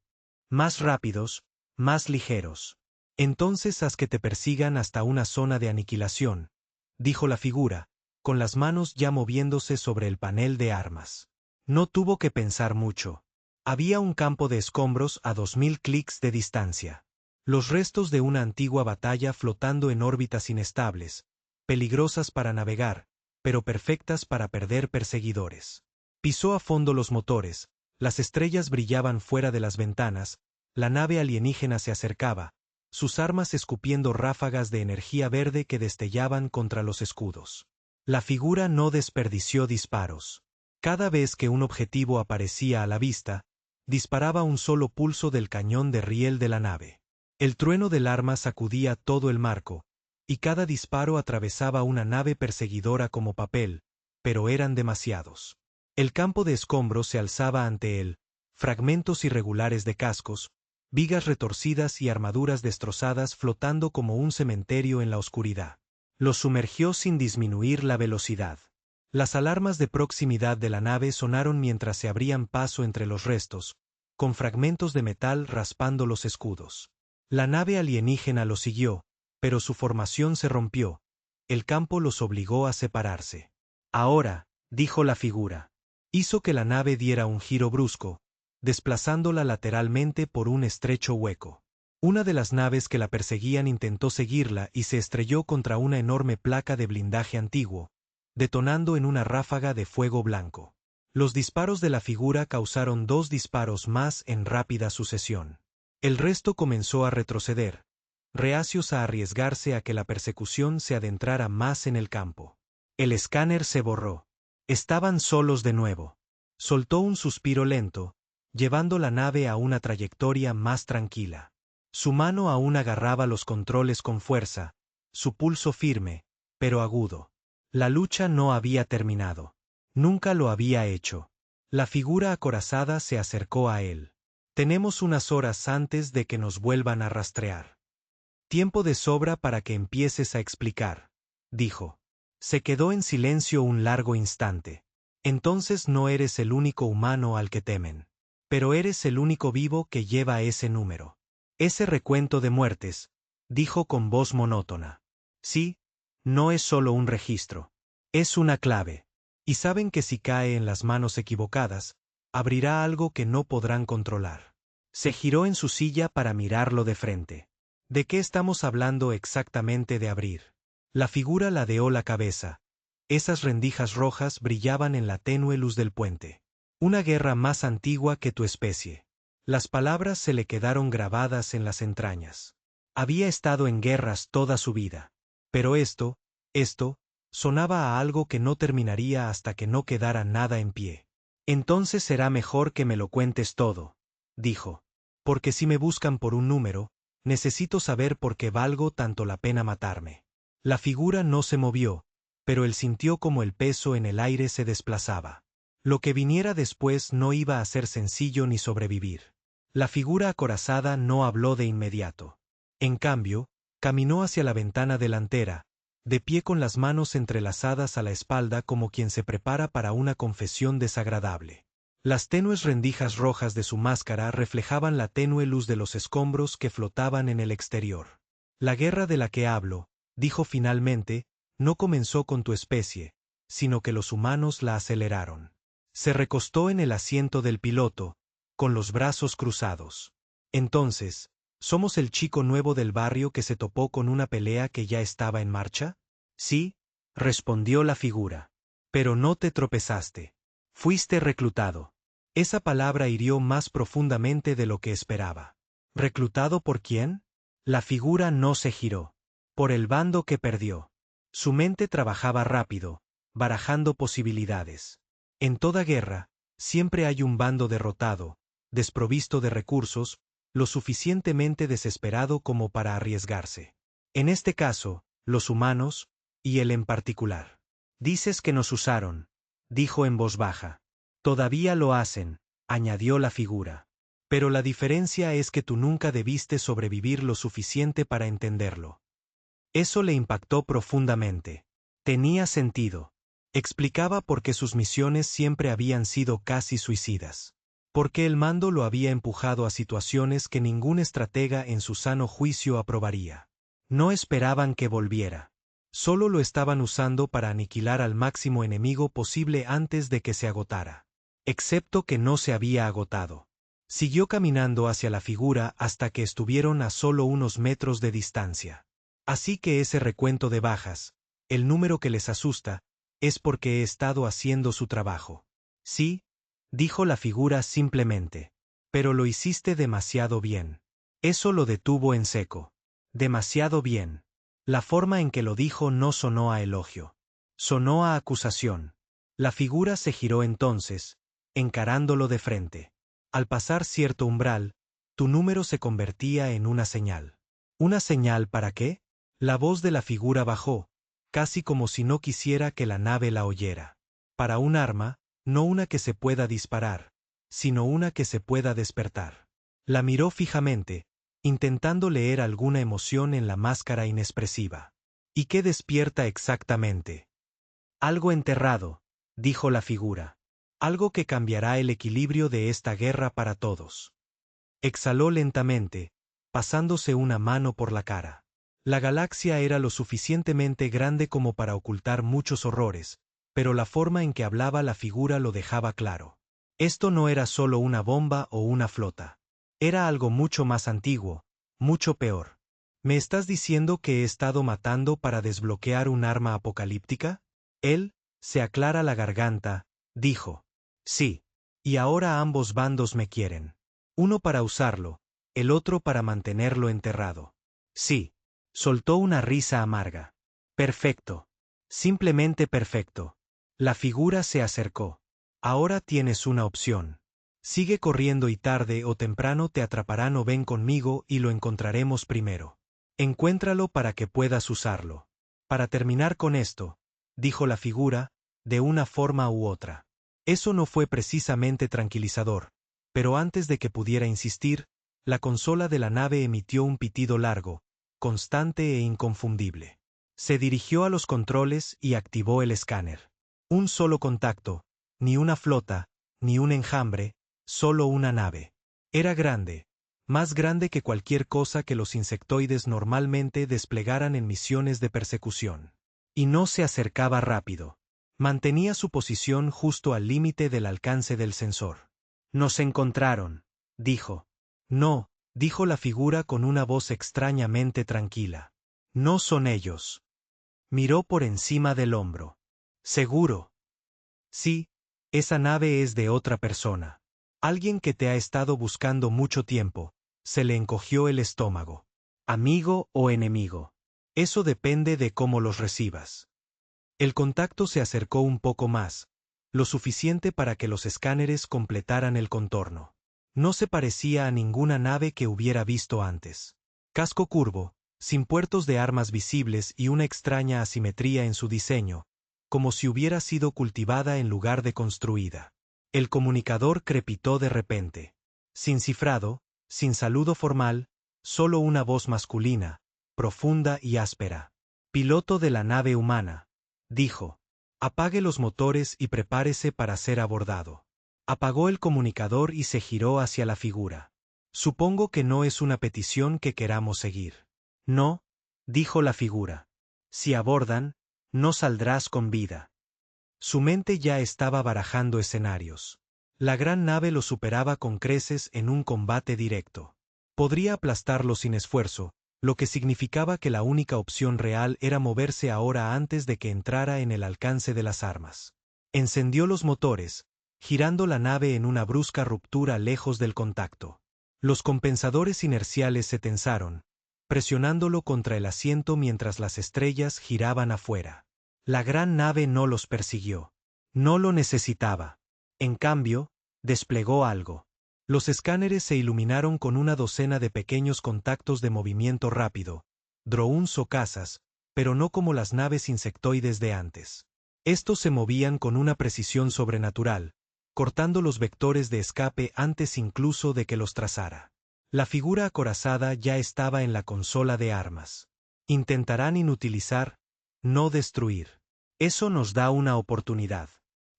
Speaker 1: más rápidos, más ligeros. Entonces haz que te persigan hasta una zona de aniquilación», dijo la figura, con las manos ya moviéndose sobre el panel de armas. No tuvo que pensar mucho. Había un campo de escombros a 2000 clics de distancia. Los restos de una antigua batalla flotando en órbitas inestables, peligrosas para navegar, pero perfectas para perder perseguidores. Pisó a fondo los motores, las estrellas brillaban fuera de las ventanas, la nave alienígena se acercaba, sus armas escupiendo ráfagas de energía verde que destellaban contra los escudos. La figura no desperdició disparos. Cada vez que un objetivo aparecía a la vista, disparaba un solo pulso del cañón de riel de la nave. El trueno del arma sacudía todo el marco, y cada disparo atravesaba una nave perseguidora como papel, pero eran demasiados. El campo de escombros se alzaba ante él, fragmentos irregulares de cascos, vigas retorcidas y armaduras destrozadas flotando como un cementerio en la oscuridad. Los sumergió sin disminuir la velocidad. Las alarmas de proximidad de la nave sonaron mientras se abrían paso entre los restos, con fragmentos de metal raspando los escudos. La nave alienígena lo siguió, pero su formación se rompió. El campo los obligó a separarse. «Ahora», dijo la figura. Hizo que la nave diera un giro brusco, desplazándola lateralmente por un estrecho hueco. Una de las naves que la perseguían intentó seguirla y se estrelló contra una enorme placa de blindaje antiguo, detonando en una ráfaga de fuego blanco. Los disparos de la figura causaron 2 disparos más en rápida sucesión. El resto comenzó a retroceder, reacios a arriesgarse a que la persecución se adentrara más en el campo. El escáner se borró. Estaban solos de nuevo. Soltó un suspiro lento, llevando la nave a una trayectoria más tranquila. Su mano aún agarraba los controles con fuerza, su pulso firme, pero agudo. La lucha no había terminado. Nunca lo había hecho. La figura acorazada se acercó a él. Tenemos unas horas antes de que nos vuelvan a rastrear. Tiempo de sobra para que empieces a explicar, dijo. Se quedó en silencio un largo instante. Entonces no eres el único humano al que temen. Pero eres el único vivo que lleva ese número. Ese recuento de muertes, dijo con voz monótona. Sí, no es solo un registro. Es una clave. Y saben que si cae en las manos equivocadas, abrirá algo que no podrán controlar. Se giró en su silla para mirarlo de frente. ¿De qué estamos hablando exactamente de abrir? La figura ladeó la cabeza. Esas rendijas rojas brillaban en la tenue luz del puente. Una guerra más antigua que tu especie. Las palabras se le quedaron grabadas en las entrañas. Había estado en guerras toda su vida. Pero esto, sonaba a algo que no terminaría hasta que no quedara nada en pie. Entonces será mejor que me lo cuentes todo, dijo. Porque si me buscan por un número, necesito saber por qué valgo tanto la pena matarme. La figura no se movió, pero él sintió como el peso en el aire se desplazaba. Lo que viniera después no iba a ser sencillo ni sobrevivir. La figura acorazada no habló de inmediato. En cambio, caminó hacia la ventana delantera, de pie con las manos entrelazadas a la espalda como quien se prepara para una confesión desagradable. Las tenues rendijas rojas de su máscara reflejaban la tenue luz de los escombros que flotaban en el exterior. La guerra de la que hablo, dijo finalmente, no comenzó con tu especie, sino que los humanos la aceleraron. Se recostó en el asiento del piloto, con los brazos cruzados. Entonces, ¿somos el chico nuevo del barrio que se topó con una pelea que ya estaba en marcha? Sí, respondió la figura. Pero no te tropezaste. Fuiste reclutado. Esa palabra hirió más profundamente de lo que esperaba. ¿Reclutado por quién? La figura no se giró. Por el bando que perdió. Su mente trabajaba rápido, barajando posibilidades. En toda guerra, siempre hay un bando derrotado, desprovisto de recursos, lo suficientemente desesperado como para arriesgarse. En este caso, los humanos, y él en particular. Dices que nos usaron, dijo en voz baja. Todavía lo hacen, añadió la figura. Pero la diferencia es que tú nunca debiste sobrevivir lo suficiente para entenderlo. Eso le impactó profundamente. Tenía sentido. Explicaba por qué sus misiones siempre habían sido casi suicidas. Por qué el mando lo había empujado a situaciones que ningún estratega en su sano juicio aprobaría. No esperaban que volviera. Solo lo estaban usando para aniquilar al máximo enemigo posible antes de que se agotara. Excepto que no se había agotado. Siguió caminando hacia la figura hasta que estuvieron a solo unos metros de distancia. Así que ese recuento de bajas, el número que les asusta, es porque he estado haciendo su trabajo. Sí, dijo la figura simplemente. Pero lo hiciste demasiado bien. Eso lo detuvo en seco. Demasiado bien. La forma en que lo dijo no sonó a elogio. Sonó a acusación. La figura se giró entonces, encarándolo de frente. Al pasar cierto umbral, tu número se convertía en una señal. ¿Una señal para qué? La voz de la figura bajó, casi como si no quisiera que la nave la oyera. Para un arma, no una que se pueda disparar, sino una que se pueda despertar. La miró fijamente, intentando leer alguna emoción en la máscara inexpresiva. ¿Y qué despierta exactamente? Algo enterrado, dijo la figura. Algo que cambiará el equilibrio de esta guerra para todos. Exhaló lentamente, pasándose una mano por la cara. La galaxia era lo suficientemente grande como para ocultar muchos horrores, pero la forma en que hablaba la figura lo dejaba claro. Esto no era solo una bomba o una flota. Era algo mucho más antiguo, mucho peor. ¿Me estás diciendo que he estado matando para desbloquear un arma apocalíptica? Él se aclara la garganta, dijo. Sí. Y ahora ambos bandos me quieren. Uno para usarlo, el otro para mantenerlo enterrado. Sí. Soltó una risa amarga. Perfecto. Simplemente perfecto. La figura se acercó. Ahora tienes una opción. Sigue corriendo y tarde o temprano te atraparán o ven conmigo y lo encontraremos primero. Encuéntralo para que puedas usarlo. Para terminar con esto, dijo la figura, de una forma u otra. Eso no fue precisamente tranquilizador, pero antes de que pudiera insistir, la consola de la nave emitió un pitido largo, constante e inconfundible. Se dirigió a los controles y activó el escáner. Un solo contacto, ni una flota, ni un enjambre, solo una nave. Era grande, más grande que cualquier cosa que los insectoides normalmente desplegaran en misiones de persecución. Y no se acercaba rápido. Mantenía su posición justo al límite del alcance del sensor. Nos encontraron, dijo. No, dijo la figura con una voz extrañamente tranquila. No son ellos. Miró por encima del hombro. ¿Seguro? Sí, esa nave es de otra persona. Alguien que te ha estado buscando mucho tiempo. Se le encogió el estómago. Amigo o enemigo. Eso depende de cómo los recibas. El contacto se acercó un poco más, lo suficiente para que los escáneres completaran el contorno. No se parecía a ninguna nave que hubiera visto antes. Casco curvo, sin puertos de armas visibles y una extraña asimetría en su diseño, como si hubiera sido cultivada en lugar de construida. El comunicador crepitó de repente. Sin cifrado, sin saludo formal, solo una voz masculina, profunda y áspera. Piloto de la nave humana, dijo. Apague los motores y prepárese para ser abordado. Apagó el comunicador y se giró hacia la figura. Supongo que no es una petición que queramos seguir. No, dijo la figura. Si abordan, no saldrás con vida. Su mente ya estaba barajando escenarios. La gran nave lo superaba con creces en un combate directo. Podría aplastarlo sin esfuerzo, lo que significaba que la única opción real era moverse ahora antes de que entrara en el alcance de las armas. Encendió los motores, girando la nave en una brusca ruptura lejos del contacto. Los compensadores inerciales se tensaron, presionándolo contra el asiento mientras las estrellas giraban afuera. La gran nave no los persiguió. No lo necesitaba. En cambio, desplegó algo. Los escáneres se iluminaron con una docena de pequeños contactos de movimiento rápido, drones o cazas, pero no como las naves insectoides de antes. Estos se movían con una precisión sobrenatural, cortando los vectores de escape antes incluso de que los trazara. La figura acorazada ya estaba en la consola de armas. Intentarán inutilizar, no destruir. Eso nos da una oportunidad.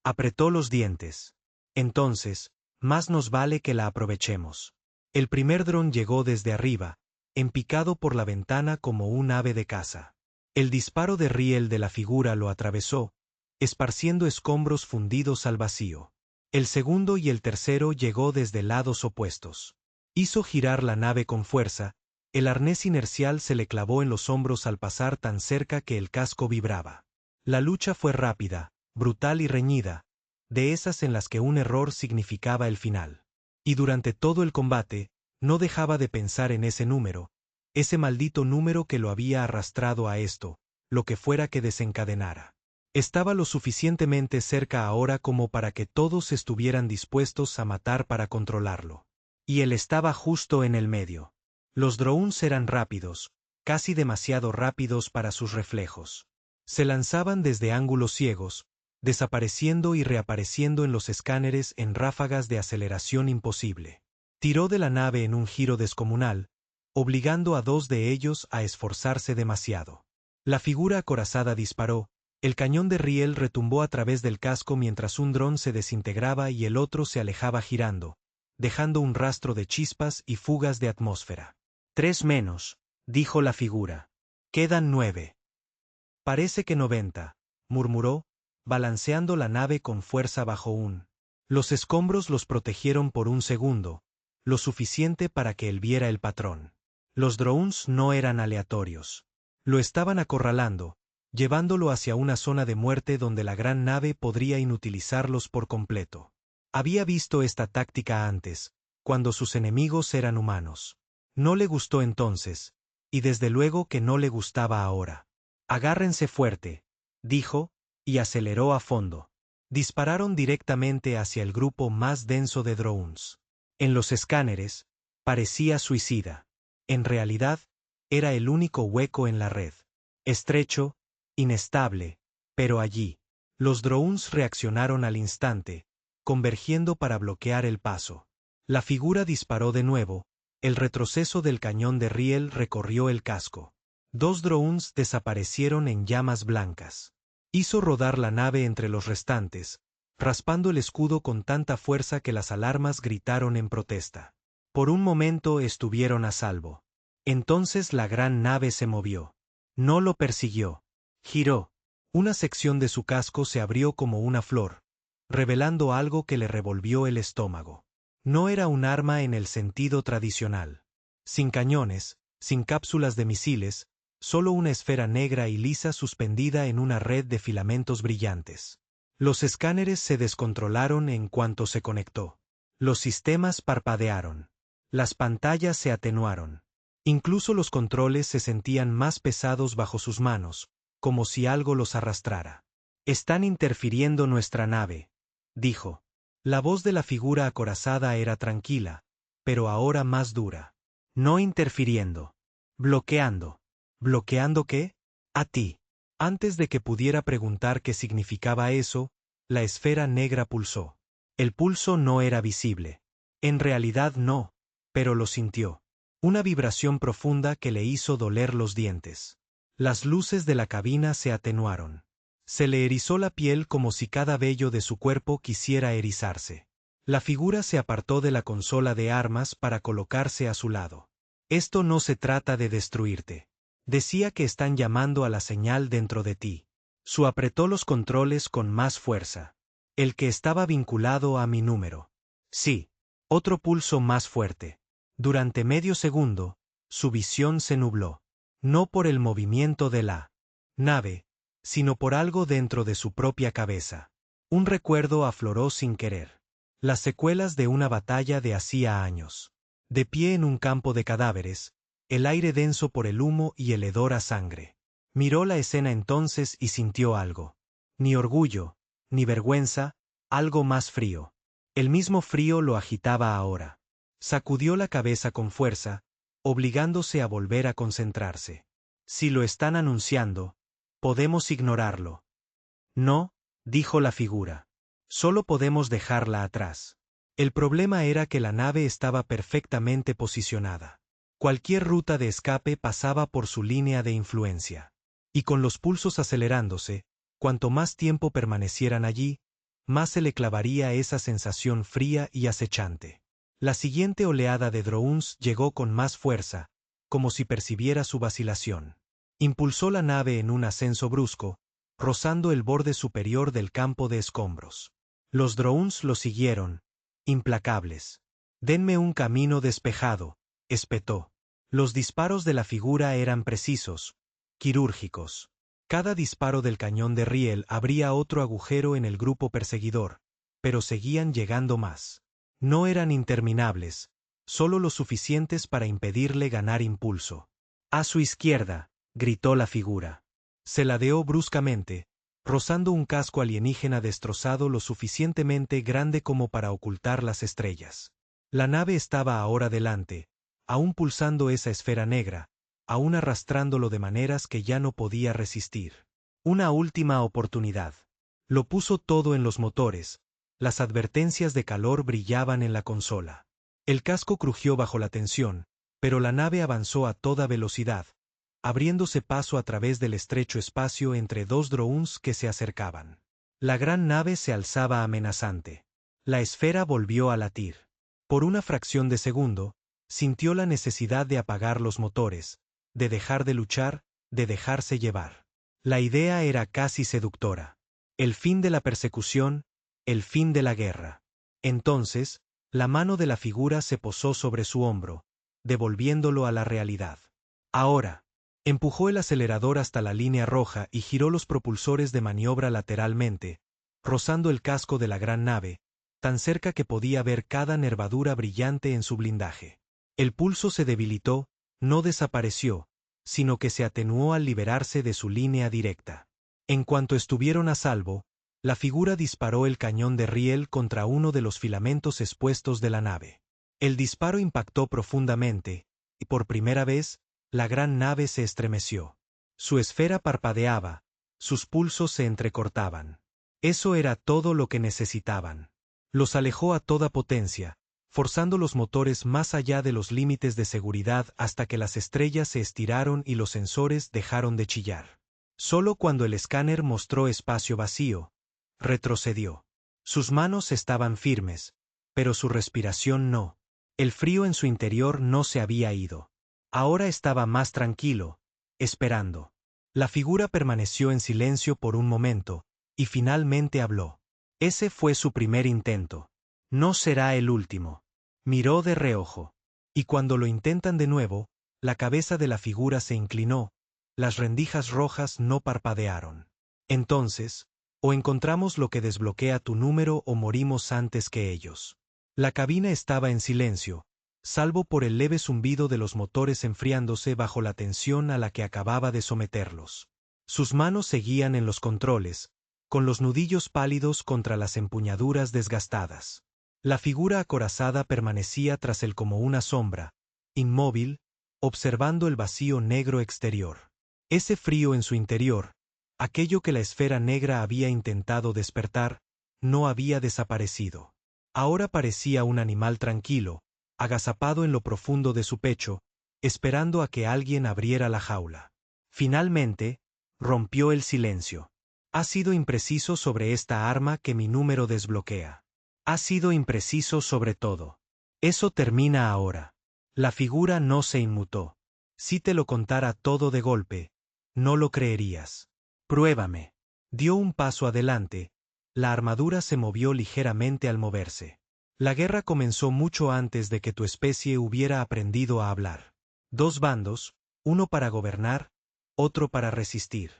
Speaker 1: Apretó los dientes. Entonces, más nos vale que la aprovechemos. El primer dron llegó desde arriba, empicado por la ventana como un ave de caza. El disparo de riel de la figura lo atravesó, esparciendo escombros fundidos al vacío. El segundo y el tercero llegó desde lados opuestos. Hizo girar la nave con fuerza, el arnés inercial se le clavó en los hombros al pasar tan cerca que el casco vibraba. La lucha fue rápida, brutal y reñida, de esas en las que un error significaba el final. Y durante todo el combate, no dejaba de pensar en ese número, ese maldito número que lo había arrastrado a esto, lo que fuera que desencadenara. Estaba lo suficientemente cerca ahora como para que todos estuvieran dispuestos a matar para controlarlo. Y él estaba justo en el medio. Los drones eran rápidos, casi demasiado rápidos para sus reflejos. Se lanzaban desde ángulos ciegos, desapareciendo y reapareciendo en los escáneres en ráfagas de aceleración imposible. Tiró de la nave en un giro descomunal, obligando a dos de ellos a esforzarse demasiado. La figura acorazada disparó, el cañón de riel retumbó a través del casco mientras un dron se desintegraba y el otro se alejaba girando, dejando un rastro de chispas y fugas de atmósfera. 3 menos, dijo la figura. Quedan 9. Parece que 90, murmuró, balanceando la nave con fuerza bajo un Los escombros los protegieron por un segundo, lo suficiente para que él viera el patrón. Los drones no eran aleatorios. Lo estaban acorralando, llevándolo hacia una zona de muerte donde la gran nave podría inutilizarlos por completo. Había visto esta táctica antes, cuando sus enemigos eran humanos. No le gustó entonces, y desde luego que no le gustaba ahora. Agárrense fuerte, dijo, y aceleró a fondo. Dispararon directamente hacia el grupo más denso de drones. En los escáneres, parecía suicida. En realidad, era el único hueco en la red. Estrecho, inestable, pero allí. Los drones reaccionaron al instante, convergiendo para bloquear el paso. La figura disparó de nuevo, el retroceso del cañón de riel recorrió el casco. 2 drones desaparecieron en llamas blancas. Hizo rodar la nave entre los restantes, raspando el escudo con tanta fuerza que las alarmas gritaron en protesta. Por un momento estuvieron a salvo. Entonces la gran nave se movió. No lo persiguió. Giró. Una sección de su casco se abrió como una flor, revelando algo que le revolvió el estómago. No era un arma en el sentido tradicional. Sin cañones, sin cápsulas de misiles, solo una esfera negra y lisa suspendida en una red de filamentos brillantes. Los escáneres se descontrolaron en cuanto se conectó. Los sistemas parpadearon. Las pantallas se atenuaron. Incluso los controles se sentían más pesados bajo sus manos, como si algo los arrastrara. «Están interfiriendo nuestra nave», dijo. La voz de la figura acorazada era tranquila, pero ahora más dura. «No interfiriendo. Bloqueando». ¿Bloqueando qué? A ti. Antes de que pudiera preguntar qué significaba eso, la esfera negra pulsó. El pulso no era visible. En realidad no, pero lo sintió. Una vibración profunda que le hizo doler los dientes. Las luces de la cabina se atenuaron. Se le erizó la piel como si cada vello de su cuerpo quisiera erizarse. La figura se apartó de la consola de armas para colocarse a su lado. «Esto no se trata de destruirte. Decía que están llamando a la señal dentro de ti». Su apretó los controles con más fuerza. «El que estaba vinculado a mi número». Sí. Otro pulso más fuerte. Durante medio segundo, su visión se nubló. No por el movimiento de la nave, sino por algo dentro de su propia cabeza. Un recuerdo afloró sin querer. Las secuelas de una batalla de hacía años. De pie en un campo de cadáveres, el aire denso por el humo y el hedor a sangre. Miró la escena entonces y sintió algo. Ni orgullo, ni vergüenza, algo más frío. El mismo frío lo agitaba ahora. Sacudió la cabeza con fuerza, obligándose a volver a concentrarse. Si lo están anunciando, podemos ignorarlo. No, dijo la figura. Solo podemos dejarla atrás. El problema era que la nave estaba perfectamente posicionada. Cualquier ruta de escape pasaba por su línea de influencia. Y con los pulsos acelerándose, cuanto más tiempo permanecieran allí, más se le clavaría esa sensación fría y acechante. La siguiente oleada de drones llegó con más fuerza, como si percibiera su vacilación. Impulsó la nave en un ascenso brusco, rozando el borde superior del campo de escombros. Los drones lo siguieron, implacables. «Denme un camino despejado», espetó. Los disparos de la figura eran precisos, quirúrgicos. Cada disparo del cañón de riel abría otro agujero en el grupo perseguidor, pero seguían llegando más. No eran interminables, solo lo suficientes para impedirle ganar impulso. «A su izquierda», gritó la figura. Se ladeó bruscamente, rozando un casco alienígena destrozado lo suficientemente grande como para ocultar las estrellas. La nave estaba ahora delante, aún pulsando esa esfera negra, aún arrastrándolo de maneras que ya no podía resistir. Una última oportunidad. Lo puso todo en los motores. Las advertencias de calor brillaban en la consola. El casco crujió bajo la tensión, pero la nave avanzó a toda velocidad, abriéndose paso a través del estrecho espacio entre 2 drones que se acercaban. La gran nave se alzaba amenazante. La esfera volvió a latir. Por una fracción de segundo, sintió la necesidad de apagar los motores, de dejar de luchar, de dejarse llevar. La idea era casi seductora. El fin de la persecución, el fin de la guerra. Entonces, la mano de la figura se posó sobre su hombro, devolviéndolo a la realidad. Ahora, empujó el acelerador hasta la línea roja y giró los propulsores de maniobra lateralmente, rozando el casco de la gran nave, tan cerca que podía ver cada nervadura brillante en su blindaje. El pulso se debilitó, no desapareció, sino que se atenuó al liberarse de su línea directa. En cuanto estuvieron a salvo, la figura disparó el cañón de riel contra uno de los filamentos expuestos de la nave. El disparo impactó profundamente, y por primera vez, la gran nave se estremeció. Su esfera parpadeaba, sus pulsos se entrecortaban. Eso era todo lo que necesitaban. Los alejó a toda potencia, forzando los motores más allá de los límites de seguridad hasta que las estrellas se estiraron y los sensores dejaron de chillar. Solo cuando el escáner mostró espacio vacío, retrocedió. Sus manos estaban firmes, pero su respiración no. El frío en su interior no se había ido. Ahora estaba más tranquilo, esperando. La figura permaneció en silencio por un momento, y finalmente habló. Ese fue su primer intento. No será el último. Miró de reojo. Y cuando lo intentan de nuevo, la cabeza de la figura se inclinó, las rendijas rojas no parpadearon. Entonces, o encontramos lo que desbloquea tu número o morimos antes que ellos. La cabina estaba en silencio, salvo por el leve zumbido de los motores enfriándose bajo la tensión a la que acababa de someterlos. Sus manos seguían en los controles, con los nudillos pálidos contra las empuñaduras desgastadas. La figura acorazada permanecía tras él como una sombra, inmóvil, observando el vacío negro exterior. Ese frío en su interior, aquello que la esfera negra había intentado despertar, no había desaparecido. Ahora parecía un animal tranquilo, agazapado en lo profundo de su pecho, esperando a que alguien abriera la jaula. Finalmente, rompió el silencio. Ha sido impreciso sobre esta arma que mi número desbloquea. Ha sido impreciso sobre todo. Eso termina ahora. La figura no se inmutó. Si te lo contara todo de golpe, no lo creerías. Pruébame. Dio un paso adelante. La armadura se movió ligeramente al moverse. La guerra comenzó mucho antes de que tu especie hubiera aprendido a hablar. Dos bandos, uno para gobernar, otro para resistir.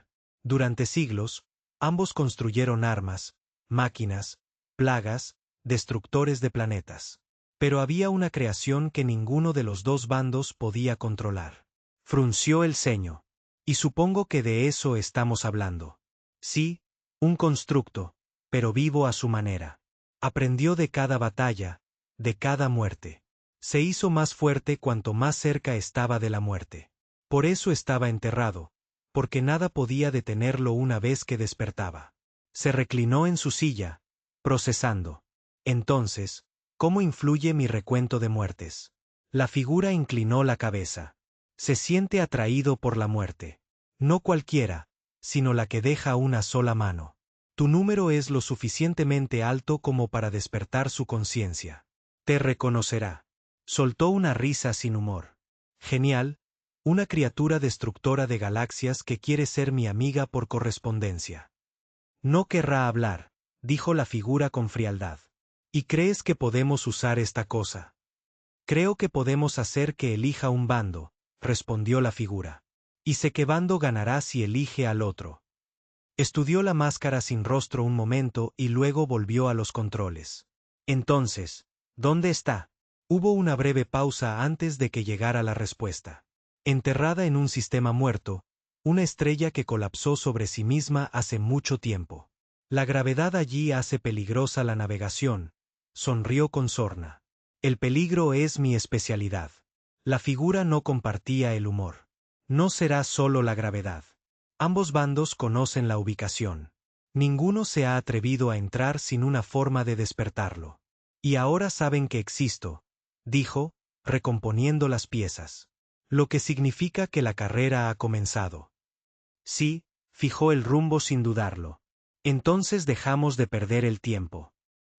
Speaker 1: Durante siglos, ambos construyeron armas, máquinas, plagas, destructores de planetas. Pero había una creación que ninguno de los dos bandos podía controlar. Frunció el ceño. Y supongo que de eso estamos hablando. Sí, un constructo, pero vivo a su manera. Aprendió de cada batalla, de cada muerte. Se hizo más fuerte cuanto más cerca estaba de la muerte. Por eso estaba enterrado, porque nada podía detenerlo una vez que despertaba. Se reclinó en su silla, procesando. Entonces, ¿cómo influye mi recuento de muertes? La figura inclinó la cabeza. Se siente atraído por la muerte. No cualquiera, sino la que deja una sola mano. Tu número es lo suficientemente alto como para despertar su conciencia. Te reconocerá. Soltó una risa sin humor. Genial, una criatura destructora de galaxias que quiere ser mi amiga por correspondencia. No querrá hablar, dijo la figura con frialdad. ¿Y crees que podemos usar esta cosa? Creo que podemos hacer que elija un bando, respondió la figura. Y sé qué bando ganará si elige al otro. Estudió la máscara sin rostro un momento y luego volvió a los controles. Entonces, ¿dónde está? Hubo una breve pausa antes de que llegara la respuesta. Enterrada en un sistema muerto, una estrella que colapsó sobre sí misma hace mucho tiempo. La gravedad allí hace peligrosa la navegación, sonrió con sorna. El peligro es mi especialidad. La figura no compartía el humor. No será solo la gravedad. Ambos bandos conocen la ubicación. Ninguno se ha atrevido a entrar sin una forma de despertarlo. Y ahora saben que existo, dijo, recomponiendo las piezas. Lo que significa que la carrera ha comenzado. Sí, fijó el rumbo sin dudarlo. Entonces dejamos de perder el tiempo.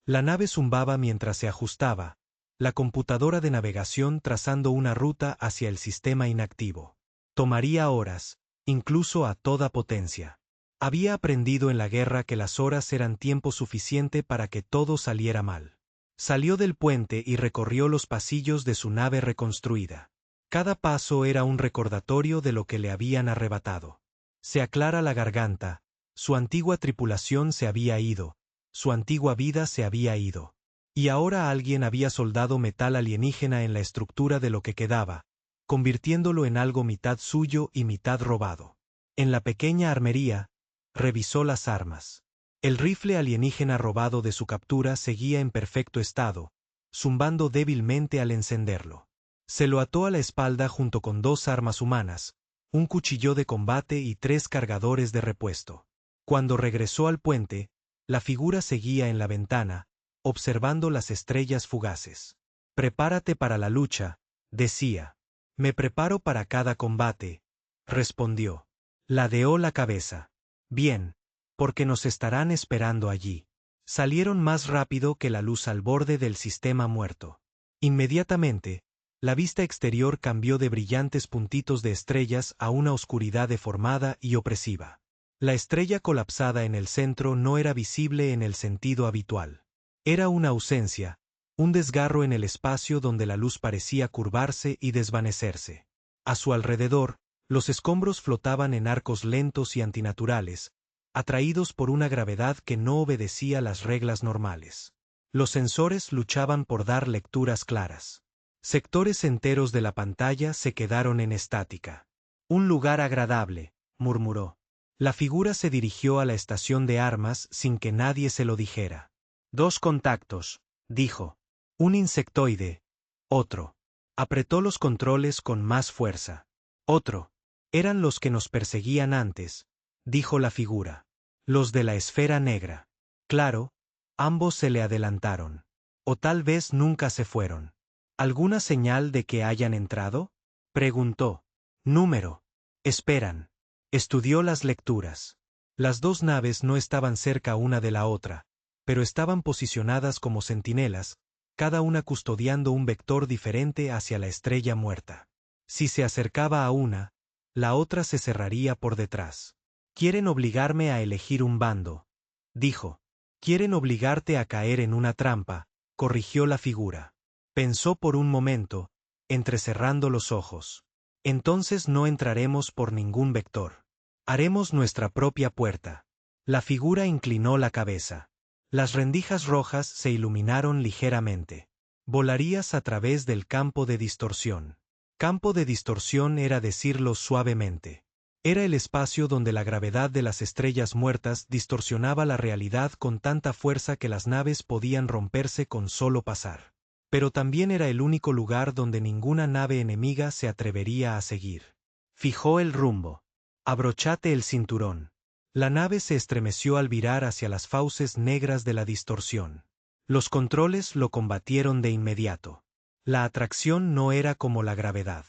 Speaker 1: La nave zumbaba mientras se ajustaba, la computadora de navegación trazando una ruta hacia el sistema inactivo. Tomaría horas, incluso a toda potencia. Había aprendido en la guerra que las horas eran tiempo suficiente para que todo saliera mal. Salió del puente y recorrió los pasillos de su nave reconstruida. Cada paso era un recordatorio de lo que le habían arrebatado. Se aclara la garganta. Su antigua tripulación se había ido. Su antigua vida se había ido. Y ahora alguien había soldado metal alienígena en la estructura de lo que quedaba, convirtiéndolo en algo mitad suyo y mitad robado. En la pequeña armería, revisó las armas. El rifle alienígena robado de su captura seguía en perfecto estado, zumbando débilmente al encenderlo. Se lo ató a la espalda junto con 2 armas humanas, un cuchillo de combate y 3 cargadores de repuesto. Cuando regresó al puente, la figura seguía en la ventana, observando las estrellas fugaces. «Prepárate para la lucha», decía. «Me preparo para cada combate», respondió. Ladeó la cabeza. «Bien, porque nos estarán esperando allí». Salieron más rápido que la luz al borde del sistema muerto. Inmediatamente, la vista exterior cambió de brillantes puntitos de estrellas a una oscuridad deformada y opresiva. La estrella colapsada en el centro no era visible en el sentido habitual. Era una ausencia, un desgarro en el espacio donde la luz parecía curvarse y desvanecerse. A su alrededor, los escombros flotaban en arcos lentos y antinaturales, atraídos por una gravedad que no obedecía las reglas normales. Los sensores luchaban por dar lecturas claras. Sectores enteros de la pantalla se quedaron en estática. «Un lugar agradable», murmuró. La figura se dirigió a la estación de armas sin que nadie se lo dijera. «2 contactos», dijo. «Un insectoide. Otro». Apretó los controles con más fuerza. «Otro. Eran los que nos perseguían antes», dijo la figura. «Los de la esfera negra». Claro, ambos se le adelantaron. O tal vez nunca se fueron. «¿Alguna señal de que hayan entrado?», preguntó. «Número». «Esperan». Estudió las lecturas. Las 2 naves no estaban cerca una de la otra, pero estaban posicionadas como centinelas, cada una custodiando un vector diferente hacia la estrella muerta. Si se acercaba a una, la otra se cerraría por detrás. «Quieren obligarme a elegir un bando», dijo. «Quieren obligarte a caer en una trampa», corrigió la figura. Pensó por un momento, entrecerrando los ojos. «Entonces no entraremos por ningún vector. Haremos nuestra propia puerta». La figura inclinó la cabeza. Las rendijas rojas se iluminaron ligeramente. «Volarías a través del campo de distorsión». Campo de distorsión era decirlo suavemente. Era el espacio donde la gravedad de las estrellas muertas distorsionaba la realidad con tanta fuerza que las naves podían romperse con solo pasar. Pero también era el único lugar donde ninguna nave enemiga se atrevería a seguir. Fijó el rumbo. «Abrochate el cinturón». La nave se estremeció al virar hacia las fauces negras de la distorsión. Los controles lo combatieron de inmediato. La atracción no era como la gravedad.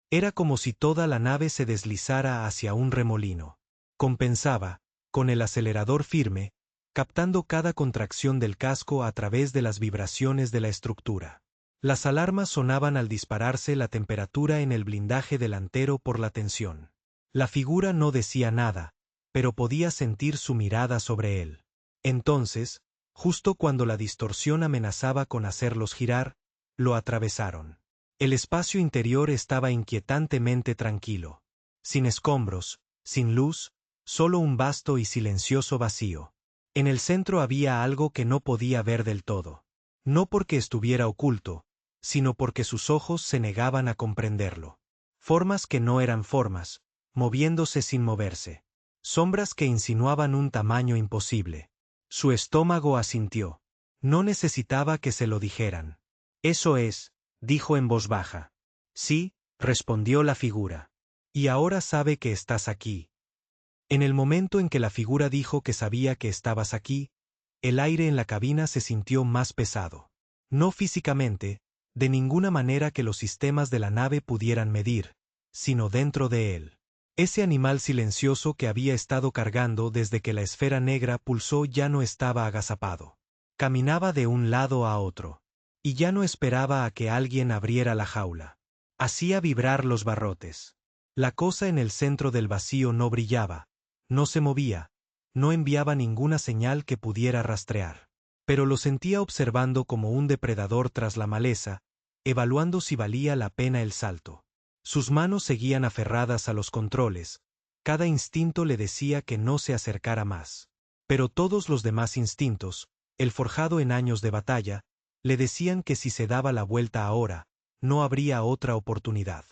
Speaker 1: Era como si toda la nave se deslizara hacia un remolino. Compensaba, con el acelerador firme, captando cada contracción del casco a través de las vibraciones de la estructura. Las alarmas sonaban al dispararse la temperatura en el blindaje delantero por la tensión. La figura no decía nada, pero podía sentir su mirada sobre él. Entonces, justo cuando la distorsión amenazaba con hacerlos girar, lo atravesaron. El espacio interior estaba inquietantemente tranquilo. Sin escombros, sin luz, solo un vasto y silencioso vacío. En el centro había algo que no podía ver del todo. No porque estuviera oculto, sino porque sus ojos se negaban a comprenderlo. Formas que no eran formas, moviéndose sin moverse. Sombras que insinuaban un tamaño imposible. Su estómago asintió. No necesitaba que se lo dijeran. «Eso es», dijo en voz baja. «Sí», respondió la figura. «Y ahora sabe que estás aquí». En el momento en que la figura dijo que sabía que estabas aquí, el aire en la cabina se sintió más pesado. No físicamente, de ninguna manera que los sistemas de la nave pudieran medir, sino dentro de él. Ese animal silencioso que había estado cargando desde que la esfera negra pulsó ya no estaba agazapado. Caminaba de un lado a otro. Y ya no esperaba a que alguien abriera la jaula. Hacía vibrar los barrotes. La cosa en el centro del vacío no brillaba, no se movía, no enviaba ninguna señal que pudiera rastrear. pero lo sentía observando como un depredador tras la maleza, evaluando si valía la pena el salto. Sus manos seguían aferradas a los controles, cada instinto le decía que no se acercara más. Pero todos los demás instintos, el forjado en años de batalla, le decían que si se daba la vuelta ahora, no habría otra oportunidad.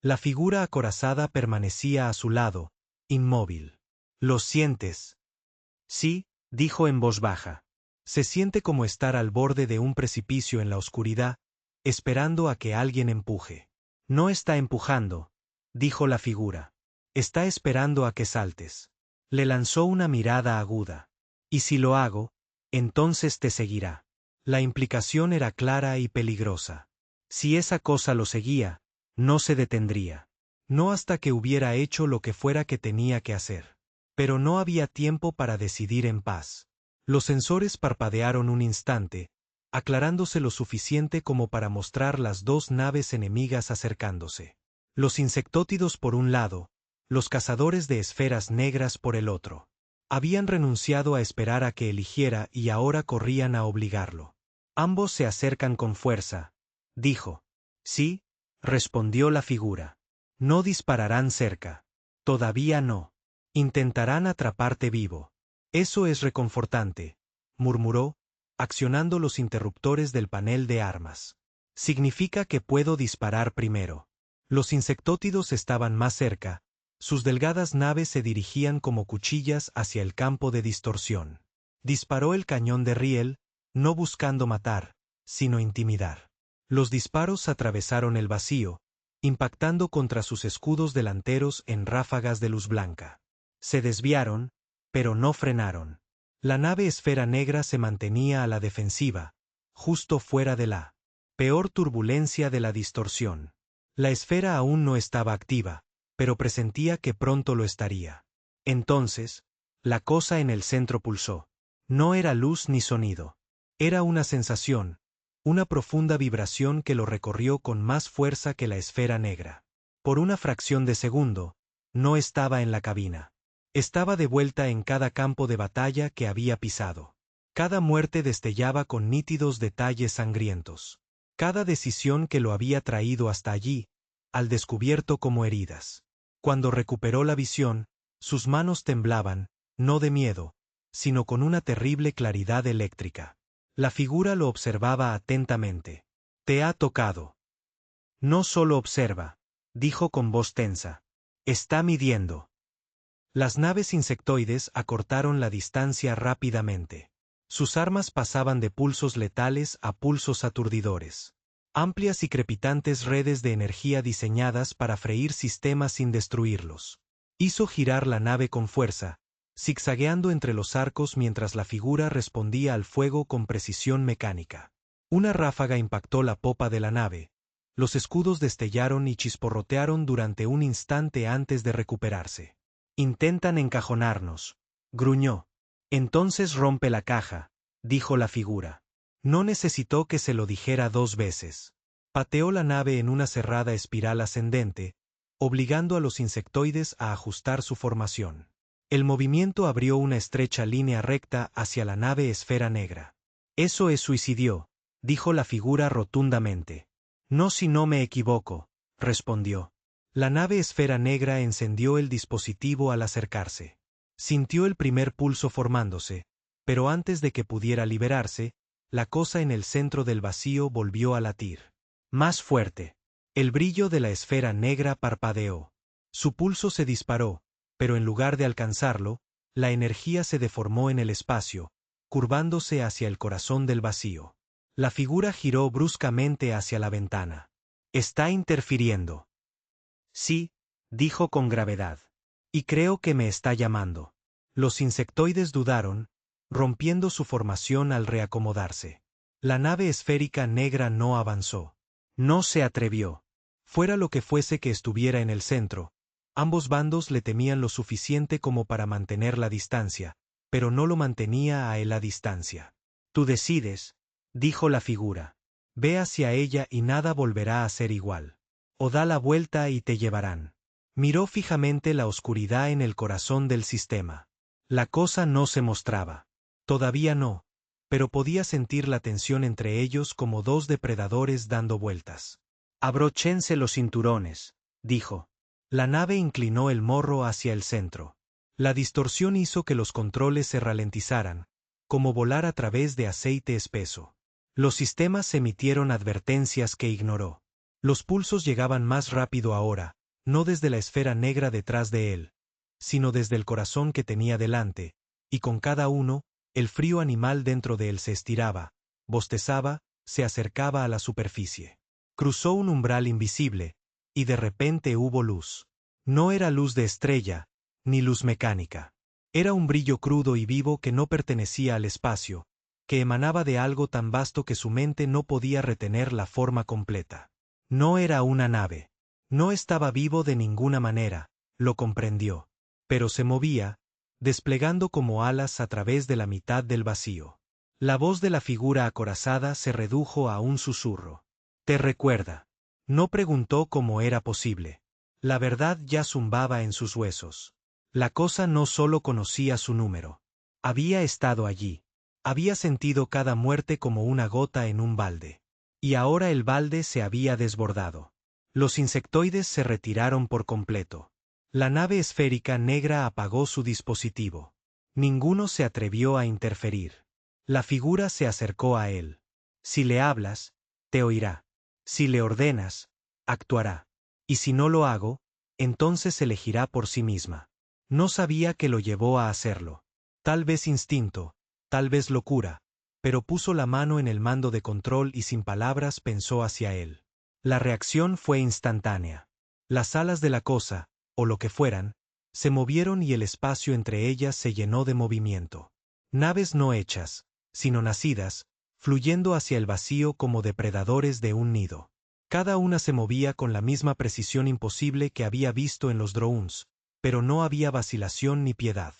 Speaker 1: La figura acorazada permanecía a su lado, inmóvil. ¿Lo sientes? Sí, dijo en voz baja. Se siente como estar al borde de un precipicio en la oscuridad, esperando a que alguien empuje. No está empujando, dijo la figura. Está esperando a que saltes. Le lanzó una mirada aguda. Y si lo hago, entonces te seguirá. La implicación era clara y peligrosa. Si esa cosa lo seguía, no se detendría. No hasta que hubiera hecho lo que fuera que tenía que hacer. Pero no había tiempo para decidir en paz. Los sensores parpadearon un instante, aclarándose lo suficiente como para mostrar las dos naves enemigas acercándose. Los insectótidos por un lado, los cazadores de esferas negras por el otro. Habían renunciado a esperar a que eligiera y ahora corrían a obligarlo. Ambos se acercan con fuerza, dijo. Sí, respondió la figura. No dispararán cerca. Todavía no. Intentarán atraparte vivo. Eso es reconfortante, murmuró, accionando los interruptores del panel de armas. Significa que puedo disparar primero. Los insectótidos estaban más cerca, sus delgadas naves se dirigían como cuchillas hacia el campo de distorsión. Disparó el cañón de riel, no buscando matar, sino intimidar. Los disparos atravesaron el vacío, impactando contra sus escudos delanteros en ráfagas de luz blanca. Se desviaron, pero no frenaron. La nave esfera negra se mantenía a la defensiva, justo fuera de la peor turbulencia de la distorsión. La esfera aún no estaba activa, pero presentía que pronto lo estaría. Entonces, la cosa en el centro pulsó. No era luz ni sonido. Era una sensación, una profunda vibración que lo recorrió con más fuerza que la esfera negra. Por una fracción de segundo, no estaba en la cabina. Estaba de vuelta en cada campo de batalla que había pisado. Cada muerte destellaba con nítidos detalles sangrientos. Cada decisión que lo había traído hasta allí, al descubierto como heridas. Cuando recuperó la visión, sus manos temblaban, no de miedo, sino con una terrible claridad eléctrica. La figura lo observaba atentamente. Te ha tocado. No solo observa, dijo con voz tensa. Está midiendo. Las naves insectoides acortaron la distancia rápidamente. Sus armas pasaban de pulsos letales a pulsos aturdidores. Amplias y crepitantes redes de energía diseñadas para freír sistemas sin destruirlos. Hizo girar la nave con fuerza, zigzagueando entre los arcos mientras la figura respondía al fuego con precisión mecánica. Una ráfaga impactó la popa de la nave. Los escudos destellaron y chisporrotearon durante un instante antes de recuperarse. Intentan encajonarnos, gruñó. Entonces rompe la caja, dijo la figura. No necesitó que se lo dijera dos veces. Pateó la nave en una cerrada espiral ascendente, obligando a los insectoides a ajustar su formación. El movimiento abrió una estrecha línea recta hacia la nave esfera negra. Eso es suicidio, dijo la figura rotundamente. No si no me equivoco, respondió. La nave esfera negra encendió el dispositivo al acercarse. Sintió el primer pulso formándose, pero antes de que pudiera liberarse, la cosa en el centro del vacío volvió a latir. Más fuerte. El brillo de la esfera negra parpadeó. Su pulso se disparó, pero en lugar de alcanzarlo, la energía se deformó en el espacio, curvándose hacia el corazón del vacío. La figura giró bruscamente hacia la ventana. Está interfiriendo. Sí, dijo con gravedad. Y creo que me está llamando. Los insectoides dudaron, rompiendo su formación al reacomodarse. La nave esférica negra no avanzó. No se atrevió. Fuera lo que fuese que estuviera en el centro, ambos bandos le temían lo suficiente como para mantener la distancia, pero no lo mantenía a él a distancia. Tú decides, dijo la figura. Ve hacia ella y nada volverá a ser igual. O da la vuelta y te llevarán. Miró fijamente la oscuridad en el corazón del sistema. La cosa no se mostraba. Todavía no. pero podía sentir la tensión entre ellos como dos depredadores dando vueltas.
Speaker 2: Abróchense los cinturones, dijo.
Speaker 1: La nave inclinó el morro hacia el centro. La distorsión hizo que los controles se ralentizaran, como volar a través de aceite espeso. Los sistemas emitieron advertencias que ignoró. Los pulsos llegaban más rápido ahora, no desde la esfera negra detrás de él, sino desde el corazón que tenía delante, y con cada uno, el frío animal dentro de él se estiraba, bostezaba, se acercaba a la superficie. Cruzó un umbral invisible, y de repente hubo luz. No era luz de estrella, ni luz mecánica. Era un brillo crudo y vivo que no pertenecía al espacio, que emanaba de algo tan vasto que su mente no podía retener la forma completa. No era una nave. No estaba vivo de ninguna manera, lo comprendió. Pero se movía, desplegando como alas a través de la mitad del vacío. La voz de la figura acorazada se redujo a un susurro. «¿Te recuerda?» No preguntó cómo era posible. La verdad ya zumbaba en sus huesos. La cosa no solo conocía su número. Había estado allí. Había sentido cada muerte como una gota en un balde. Y ahora el balde se había desbordado. Los insectoides se retiraron por completo. La nave esférica negra apagó su dispositivo. Ninguno se atrevió a interferir. La figura se acercó a él. Si le hablas, te oirá. Si le ordenas, actuará. Y si no lo hago, entonces elegirá por sí misma. No sabía qué lo llevó a hacerlo. Tal vez instinto, tal vez locura, pero puso la mano en el mando de control y sin palabras pensó hacia él. La reacción fue instantánea. Las alas de la cosa, o lo que fueran, se movieron y el espacio entre ellas se llenó de movimiento. Naves no hechas, sino nacidas, fluyendo hacia el vacío como depredadores de un nido. Cada una se movía con la misma precisión imposible que había visto en los drones, pero no había vacilación ni piedad.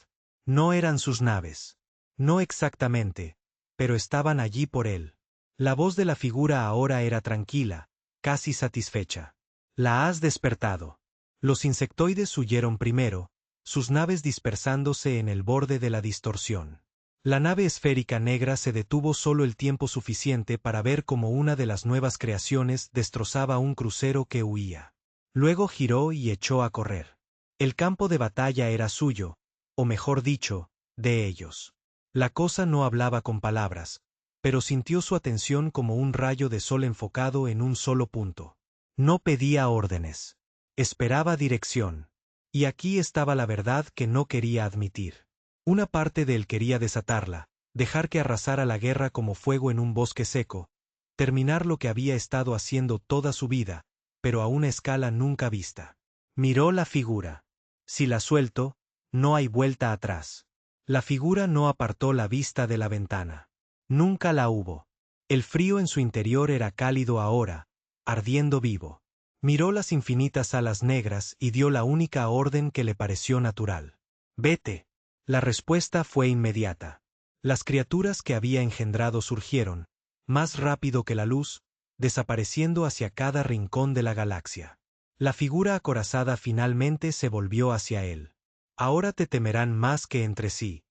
Speaker 1: No eran sus naves. No exactamente, pero estaban allí por él. La voz de la figura ahora era tranquila, casi satisfecha. La has despertado. Los insectoides huyeron primero, sus naves dispersándose en el borde de la distorsión. La nave esférica negra se detuvo solo el tiempo suficiente para ver cómo una de las nuevas creaciones destrozaba un crucero que huía. Luego giró y echó a correr. El campo de batalla era suyo, o mejor dicho, de ellos. La cosa no hablaba con palabras, pero sintió su atención como un rayo de sol enfocado en un solo punto. No pedía órdenes. Esperaba dirección. Y aquí estaba la verdad que no quería admitir. Una parte de él quería desatarla, dejar que arrasara la guerra como fuego en un bosque seco, terminar lo que había estado haciendo toda su vida, pero a una escala nunca vista. Miró la figura. Si la suelto, no hay vuelta atrás. La figura no apartó la vista de la ventana. Nunca la hubo. El frío en su interior era cálido ahora, ardiendo vivo. Miró las infinitas alas negras y dio la única orden que le pareció natural. «Vete». La respuesta fue inmediata. Las criaturas que había engendrado surgieron, más rápido que la luz, desapareciendo hacia cada rincón de la galaxia. La figura acorazada finalmente se volvió hacia él. «Ahora te temerán más que entre sí».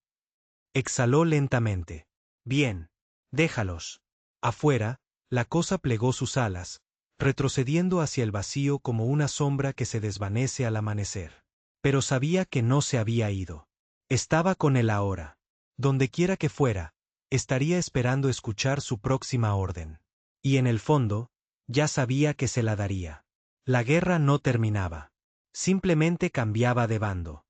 Speaker 1: Exhaló lentamente. «Bien. Déjalos». Afuera, la cosa plegó sus alas, retrocediendo hacia el vacío como una sombra que se desvanece al amanecer. Pero sabía que no se había ido. Estaba con él ahora. Donde quiera que fuera, estaría esperando escuchar su próxima orden. Y en el fondo, ya sabía que se la daría. La guerra no terminaba. Simplemente cambiaba de bando.